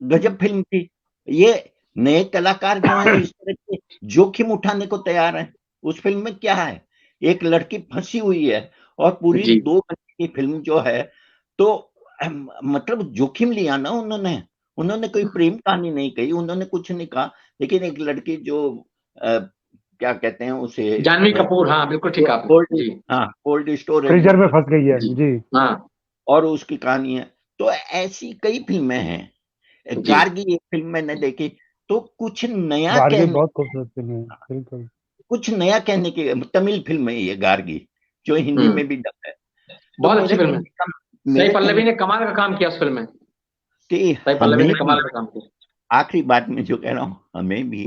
गजब फिल्म थी। ये नए कलाकार जो हैं इस तरह के जोखिम उठाने को तैयार हैं। उस फिल्म में क्या है, एक लड़की फंसी हुई है और पूरी 2 घंटे की फिल्म जो है, तो मतलब जोखिम लिया ना उन्होंने कोई प्रेम कहानी नहीं कही, उन्होंने कुछ नहीं कहा, लेकिन एक लड़की जो क्या कहते हैं उसे, जानवी कपूर, हाँ बिल्कुल ठीक है, कोल्ड स्टोरेज फ्रीजर में फंस गई है जी, हाँ, और उसकी कहानी है। तो ऐसी कई फिल्में हैं। गार्गी एक फिल्म मैंने देखी, तो कुछ नया कहने, बहुत खूबसूरत फिल्म है, बिल्कुल कुछ नया कहने की, तमिल फिल्म है ये गार्गी, जो हिंदी में भी डब है। बहुत अच्छी फिल्म है। सई पल्लवी ने कमाल का काम किया उस फिल्म में, सई पल्लवी ने कमाल का काम किया। आखिरी बात में जो कह रहा हूँ, हमें भी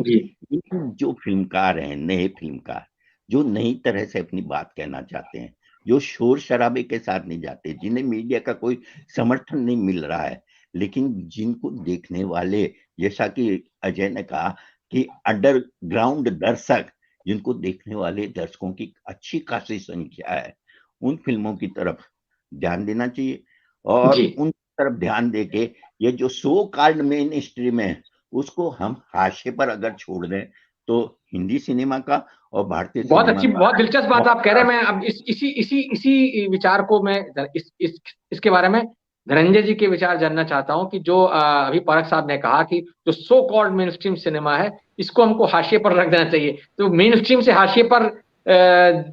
जो फिल्मकार हैं, नए फिल्मकार जो नई तरह से अपनी बात कहना चाहते हैं, जो शोर शराबे के साथ नहीं जाते, जिन्हें मीडिया का कोई समर्थन नहीं मिल रहा है, लेकिन जिनको देखने वाले, जैसा कि अजय ने कहा कि अंडरग्राउंड दर्शक, जिनको देखने वाले दर्शकों की अच्छी खासी संख्या है, उन फिल्मों की तरफ ध्यान देना चाहिए। और उन तरफ ध्यान देके ये जो सो कॉल्ड मेन स्ट्रीम है, उसको हम हाशिए पर अगर छोड़ दें, तो हिंदी सिनेमा का और भारतीय बहुत अच्छी, बहुत दिलचस्प बात आप कह रहे हैं। मैं अब इसी विचार को मैं इसके बारे में धनंजय जी के विचार जानना चाहता हूं कि जो अभी पारक साहब ने कहा कि जो so called main stream cinema है, इसको हमको हाशिए पर रख देना चाहिए। तो मेन स्ट्रीम से हाशिए पर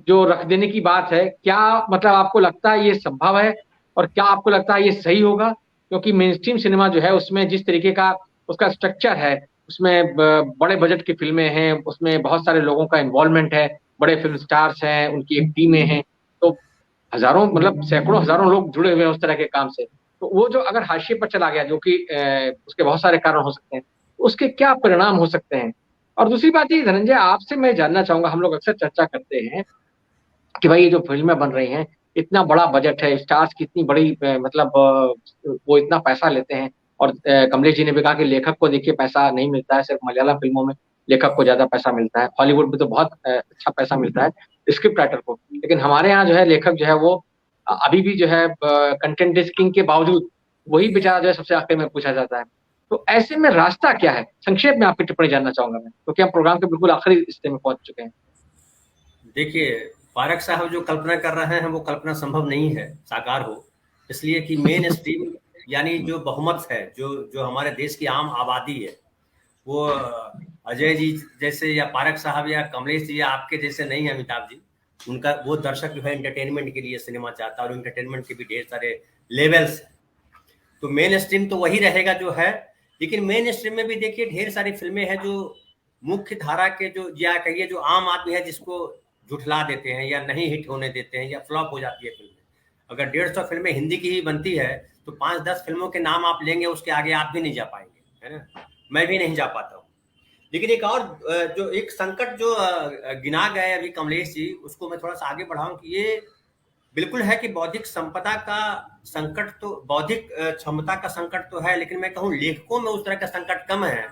जो रख देने की बात है, क्या मतलब आपको लगता है ये संभव है, और क्या आपको लगता है ये सही होगा? क्योंकि मेन स्ट्रीम सिनेमा जो है उसमें जिस तरीके का उसका स्ट्रक्चर है, उसमें बड़े बजट की फिल्में हैं, उसमें बहुत सारे लोगों का इन्वॉल्वमेंट है, बड़े फिल्म स्टार्स हैं, उनकी एक टीमें हैं, तो हजारों, मतलब सैकड़ों हजारों लोग जुड़े हुए हैं उस तरह के काम से। तो वो जो अगर हाशिए पर चला गया, जो कि उसके बहुत सारे कारण हो सकते हैं, उसके क्या परिणाम हो सकते हैं? और दूसरी बात ये धनंजय, आपसे मैं जानना चाहूंगा, हम लोग अक्सर चर्चा करते हैं कि भाई ये जो फिल्में बन रही हैं, इतना बड़ा बजट है, स्टार्स की इतनी बड़ी मतलब वो इतना पैसा लेते हैं, और कमलेश जी ने भी कहा कि लेखक को देखिए पैसा नहीं मिलता है, सिर्फ मलयालम फिल्मों में लेखक को ज्यादा पैसा मिलता है, हॉलीवुड में तो बहुत अच्छा पैसा मिलता है स्क्रिप्ट राइटर को, लेकिन हमारे यहाँ जो है लेखक जो है वो अभी भी जो है कंटेंट डिस्किंग के बावजूद वही बेचारा जो है सबसे आखिर में पूछा जाता है। तो ऐसे में रास्ता क्या है? संक्षेप में आपकी टिप्पणी जानना चाहूंगा मैं, क्योंकि हम प्रोग्राम के बिल्कुल आखिरी हिस्से में पहुंच चुके हैं। देखिए, पारक साहब जो कल्पना कर रहे हैं वो कल्पना संभव नहीं है साकार हो, इसलिए कि मेन स्ट्रीम यानी जो बहुमत है, जो जो हमारे देश की आम आबादी है, वो अजय जी जैसे या पारक साहब या कमलेश जी या आपके जैसे नहीं है, अमिताभ जी। उनका वो दर्शक जो है एंटरटेनमेंट के लिए सिनेमा चाहता है, और एंटरटेनमेंट के भी ढेर सारे लेवल्स हैं। तो मेन स्ट्रीम तो वही रहेगा जो है, लेकिन मेन स्ट्रीम में भी देखिए ढेर सारी फिल्में हैं जो मुख्य धारा के जो, या कहिए जो आम आदमी है, जिसको झुठला देते हैं या नहीं हिट होने देते हैं या फ्लॉप हो जाती है फिल्में। अगर 150 फिल्में हिंदी की ही बनती है, तो 5-10 फिल्मों के नाम आप लेंगे, उसके आगे आप भी नहीं जा पाएंगे, है ना? मैं भी नहीं जा पाता हूँ। लेकिन एक और जो एक संकट जो गिना गए अभी कमलेश जी, उसको मैं थोड़ा सा आगे बढ़ाऊं कि ये बिल्कुल है कि बौद्धिक संपदा का संकट, तो बौद्धिक क्षमता का संकट तो है, लेकिन मैं कहूँ लेखकों में उस तरह का संकट कम है।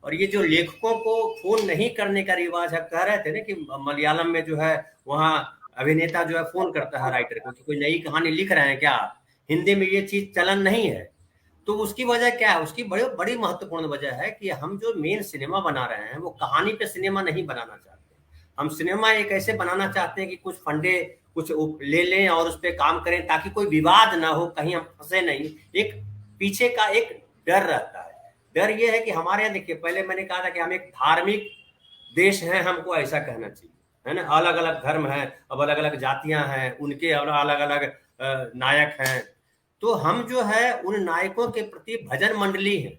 और ये जो लेखकों को फोन नहीं करने का रिवाज है, कह रहे थे ना कि मलयालम में जो है वहाँ अभिनेता जो है फोन करता है राइटर को कि कोई नई कहानी लिख रहे हैं क्या। हिंदी में ये चीज चलन नहीं है। तो उसकी वजह क्या है? उसकी बड़ी बड़ी महत्वपूर्ण वजह है कि हम जो मेन सिनेमा बना रहे हैं वो कहानी पे सिनेमा नहीं बनाना चाहते। हम सिनेमा एक ऐसे बनाना चाहते हैं कि कुछ फंडे कुछ ले लें और उस पर काम करें, ताकि कोई विवाद ना हो, कहीं हम फंसे नहीं। एक पीछे का एक डर रहता है। डर ये है कि हमारे यहाँ देखिए, पहले मैंने कहा था कि हम एक धार्मिक देश हैं, हमको ऐसा कहना चाहिए, है ना? अलग अलग धर्म है, अब अलग अलग जातियां हैं, उनके अलग अलग नायक हैं। तो हम जो है उन नायकों के प्रति भजन मंडली है।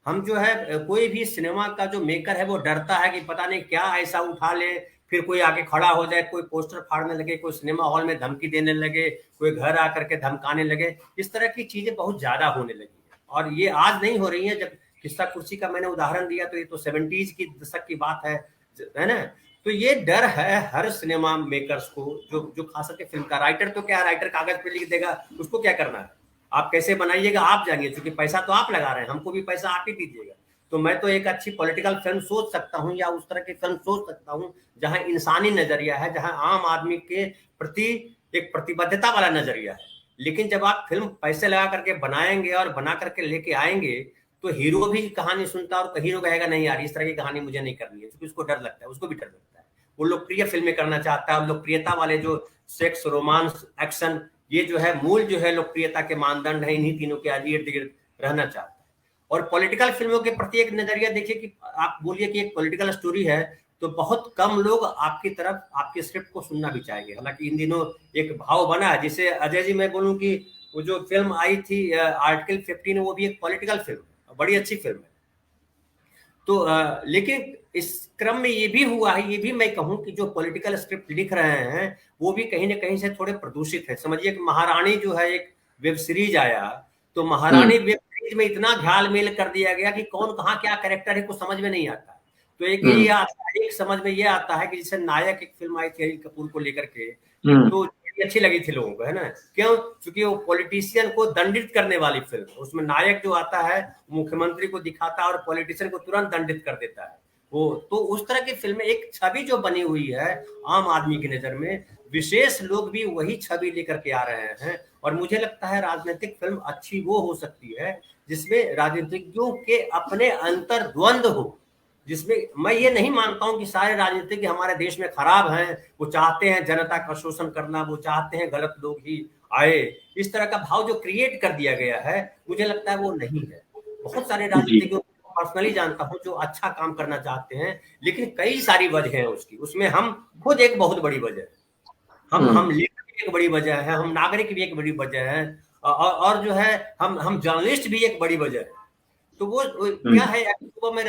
हम जो है कोई भी सिनेमा का जो मेकर है वो डरता है कि पता नहीं क्या ऐसा उठा ले, फिर कोई आके खड़ा हो जाए, कोई पोस्टर फाड़ने लगे, कोई सिनेमा हॉल में धमकी देने लगे, कोई घर आकर के धमकाने लगे। इस तरह की चीजें बहुत ज्यादा होने लगी है, और ये आज नहीं हो रही है। जब किस्सा कुर्सी का मैंने उदाहरण दिया, तो ये तो 70s की दशक की बात है ना। तो ये डर है हर सिनेमा मेकर्स को, जो खास करके फिल्म का राइटर, तो क्या राइटर कागज पे लिख देगा, उसको क्या करना है, आप कैसे बनाइएगा आप जानिए, क्योंकि पैसा तो आप लगा रहे हैं, हमको भी पैसा आप ही दीजिएगा। तो मैं तो एक अच्छी पॉलिटिकल फिल्म सोच सकता हूँ, या उस तरह की फिल्म सोच सकता हूँ जहां इंसानी नजरिया है, जहां आम आदमी के प्रति एक प्रतिबद्धता वाला नजरिया है। लेकिन जब आप फिल्म पैसे लगा करके बनाएंगे और बना करके लेके आएंगे, तो हीरो भी कहानी सुनता है और हीरो कहेगा नहीं यार इस तरह की कहानी मुझे नहीं करनी है, क्योंकि उसको डर लगता है, उसको भी डर लगता है, वो लोकप्रिय फिल्में करना चाहता है, और लोकप्रियता वाले जो सेक्स, रोमांस, एक्शन, ये जो है मूल जो है लोकप्रियता के मानदंड है, इन्हीं तीनों के इर्द गिर्द रहना चाहता है। और पॉलिटिकल फिल्मों के प्रति एक नजरिया देखिए कि आप बोलिए कि एक पॉलिटिकल स्टोरी है, तो बहुत कम लोग आपकी तरफ आपके स्क्रिप्ट को सुनना भी चाहेंगे। हालांकि इन दिनों एक भाव बना है, जिसे अजय जी मैं बोलूं कि वो जो फिल्म आई थी आर्टिकल 15, वो भी एक पॉलिटिकल फिल्म है, बड़ी अच्छी फिल्म है। तो लेकिन इस क्रम में ये भी हुआ है, ये भी मैं कहूं कि जो पॉलिटिकल स्क्रिप्ट लिख रहे हैं वो भी कहीं ना कहीं से थोड़े प्रदूषित है। समझिए कि महारानी जो है एक वेब सीरीज आया, तो महारानी वेब सीरीज में इतना घालमेल कर दिया गया कि कौन कहाँ क्या कैरेक्टर है कुछ समझ में नहीं आता। तो एक ये आता है, एक समझ में ये आता है कि जैसे नायक एक फिल्म आई थी अनिल कपूर को लेकर के, तो अच्छी लगी थी लोगों को, है ना, क्यों, क्योंकि वो पॉलिटिशियन को दंडित करने वाली फिल्म, उसमें नायक जो आता है मुख्यमंत्री को दिखाता है और पॉलिटिशियन को तुरंत दंडित कर देता है वो। तो उस तरह की फिल्में, एक छवि जो बनी हुई है आम आदमी की नजर में, विशेष लोग भी वही छवि लेकर के आ रहे हैं। और मुझे लगता है राजनीतिक फिल्म अच्छी वो हो सकती है जिसमें राजनीतिज्ञों के अपने अंतर द्वंद्व हो, जिसमें मैं ये नहीं मानता हूं कि सारे राजनीतिज्ञ हमारे देश में खराब हैं, वो चाहते हैं जनता का शोषण करना, वो चाहते हैं गलत लोग ही आए, इस तरह का भाव जो क्रिएट कर दिया गया है, मुझे लगता है वो नहीं है। बहुत सारे राजनीतिज्ञों को पर्सनली जानता हूं जो अच्छा काम करना चाहते हैं, लेकिन कई सारी वजह है उसकी, उसमें हम खुद एक बहुत बड़ी वजह है, हम लेखक भी एक बड़ी वजह है, हम नागरिक भी एक बड़ी वजह है, और जो है हम जर्नलिस्ट भी एक बड़ी वजह है। तो वो क्या है, सुबह मैं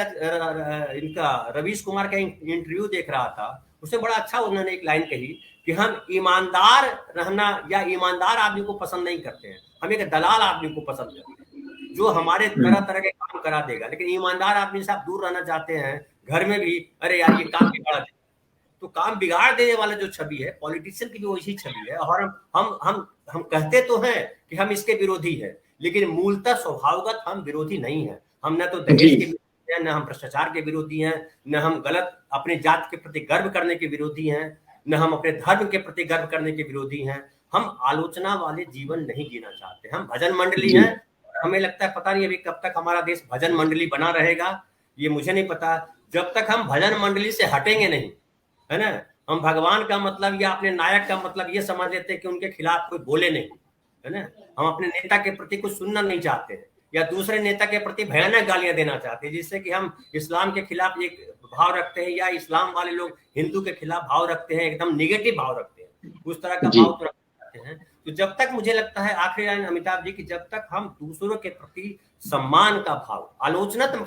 इनका रवीश कुमार का इंटरव्यू देख रहा था, उसमें बड़ा अच्छा उन्होंने एक लाइन कही कि हम ईमानदार रहना या ईमानदार आदमी को पसंद नहीं करते हैं, हम एक दलाल आदमी को पसंद करते हैं जो हमारे तरह तरह के काम करा देगा। लेकिन ईमानदार आदमी से आप दूर रहना चाहते हैं, घर में भी अरे यार ये काम बिगाड़ दे, तो काम बिगाड़ देने वाला जो छवि है पॉलिटिशियन की भी वैसी छवि है। और हम कहते तो हैं कि हम इसके विरोधी हैं, लेकिन मूलतः स्वभावगत हम विरोधी नहीं है। हम न तो दहेज के विरोधी हैं, न हम भ्रष्टाचार के विरोधी हैं, न हम गलत अपने जात के प्रति गर्व करने के विरोधी हैं, न हम अपने धर्म के प्रति गर्व करने के विरोधी हैं। हम आलोचना वाले जीवन नहीं जीना चाहते, हम भजन मंडली हैं। हमें लगता है पता नहीं अभी कब तक हमारा देश भजन मंडली बना रहेगा, ये मुझे नहीं पता। जब तक हम भजन मंडली से हटेंगे नहीं, है ना, हम भगवान का मतलब या अपने नायक का मतलब ये समझ लेते हैं कि उनके खिलाफ कोई बोले नहीं, है ना, हम अपने नेता के प्रति कुछ सुनना नहीं चाहते हैं, या दूसरे नेता के प्रति भयानक गालियां देना चाहते हैं, जिससे कि हम इस्लाम के खिलाफ एक भाव रखते हैं, या इस्लाम वाले लोग हिंदू के खिलाफ भाव रखते हैं, एकदम निगेटिव भाव रखते हैं, उस तरह का भाव तो रखते हैं। तो जब तक, मुझे लगता है आखिरी लाइन अमिताभ जी की, जब तक हम दूसरों के प्रति सम्मान का भाव, आलोचनात्मक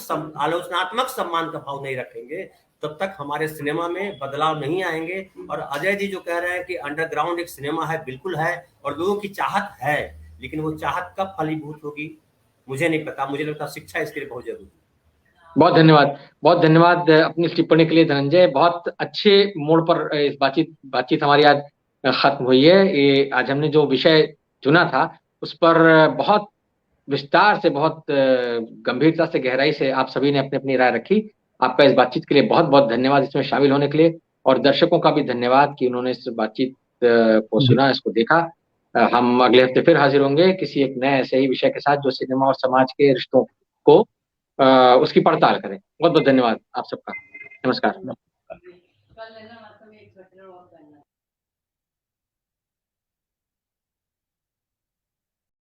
सम्मान का भाव नहीं रखेंगे, तब तक हमारे सिनेमा में बदलाव नहीं आएंगे। और अजय जी जो कह रहे हैं कि अंडरग्राउंड एक सिनेमा है, बिल्कुल है, और लोगों की चाहत है, लेकिन वो चाहत कब फलीभूत होगी मुझे नहीं पता। मुझे लगता है शिक्षा इसके लिए बहुत जरूरी है। बहुत धन्यवाद, बहुत धन्यवाद अपनी टिप्पणी के लिए धनंजय। बहुत अच्छे मोड़ पर इस बातचीत हमारी आज खत्म हुई है। ये आज हमने जो विषय चुना था उस पर बहुत विस्तार से, बहुत गंभीरता से, गहराई से आप सभी ने अपनी अपनी राय रखी। आपका इस बातचीत के लिए बहुत बहुत धन्यवाद, इसमें शामिल होने के लिए। और दर्शकों का भी धन्यवाद कि उन्होंने इस बातचीत को सुना, इसको देखा। हम अगले हफ्ते फिर हाजिर होंगे किसी एक नए ऐसे ही विषय के साथ जो सिनेमा और समाज के रिश्तों को उसकी पड़ताल करें। बहुत बहुत धन्यवाद आप सबका। नमस्कार।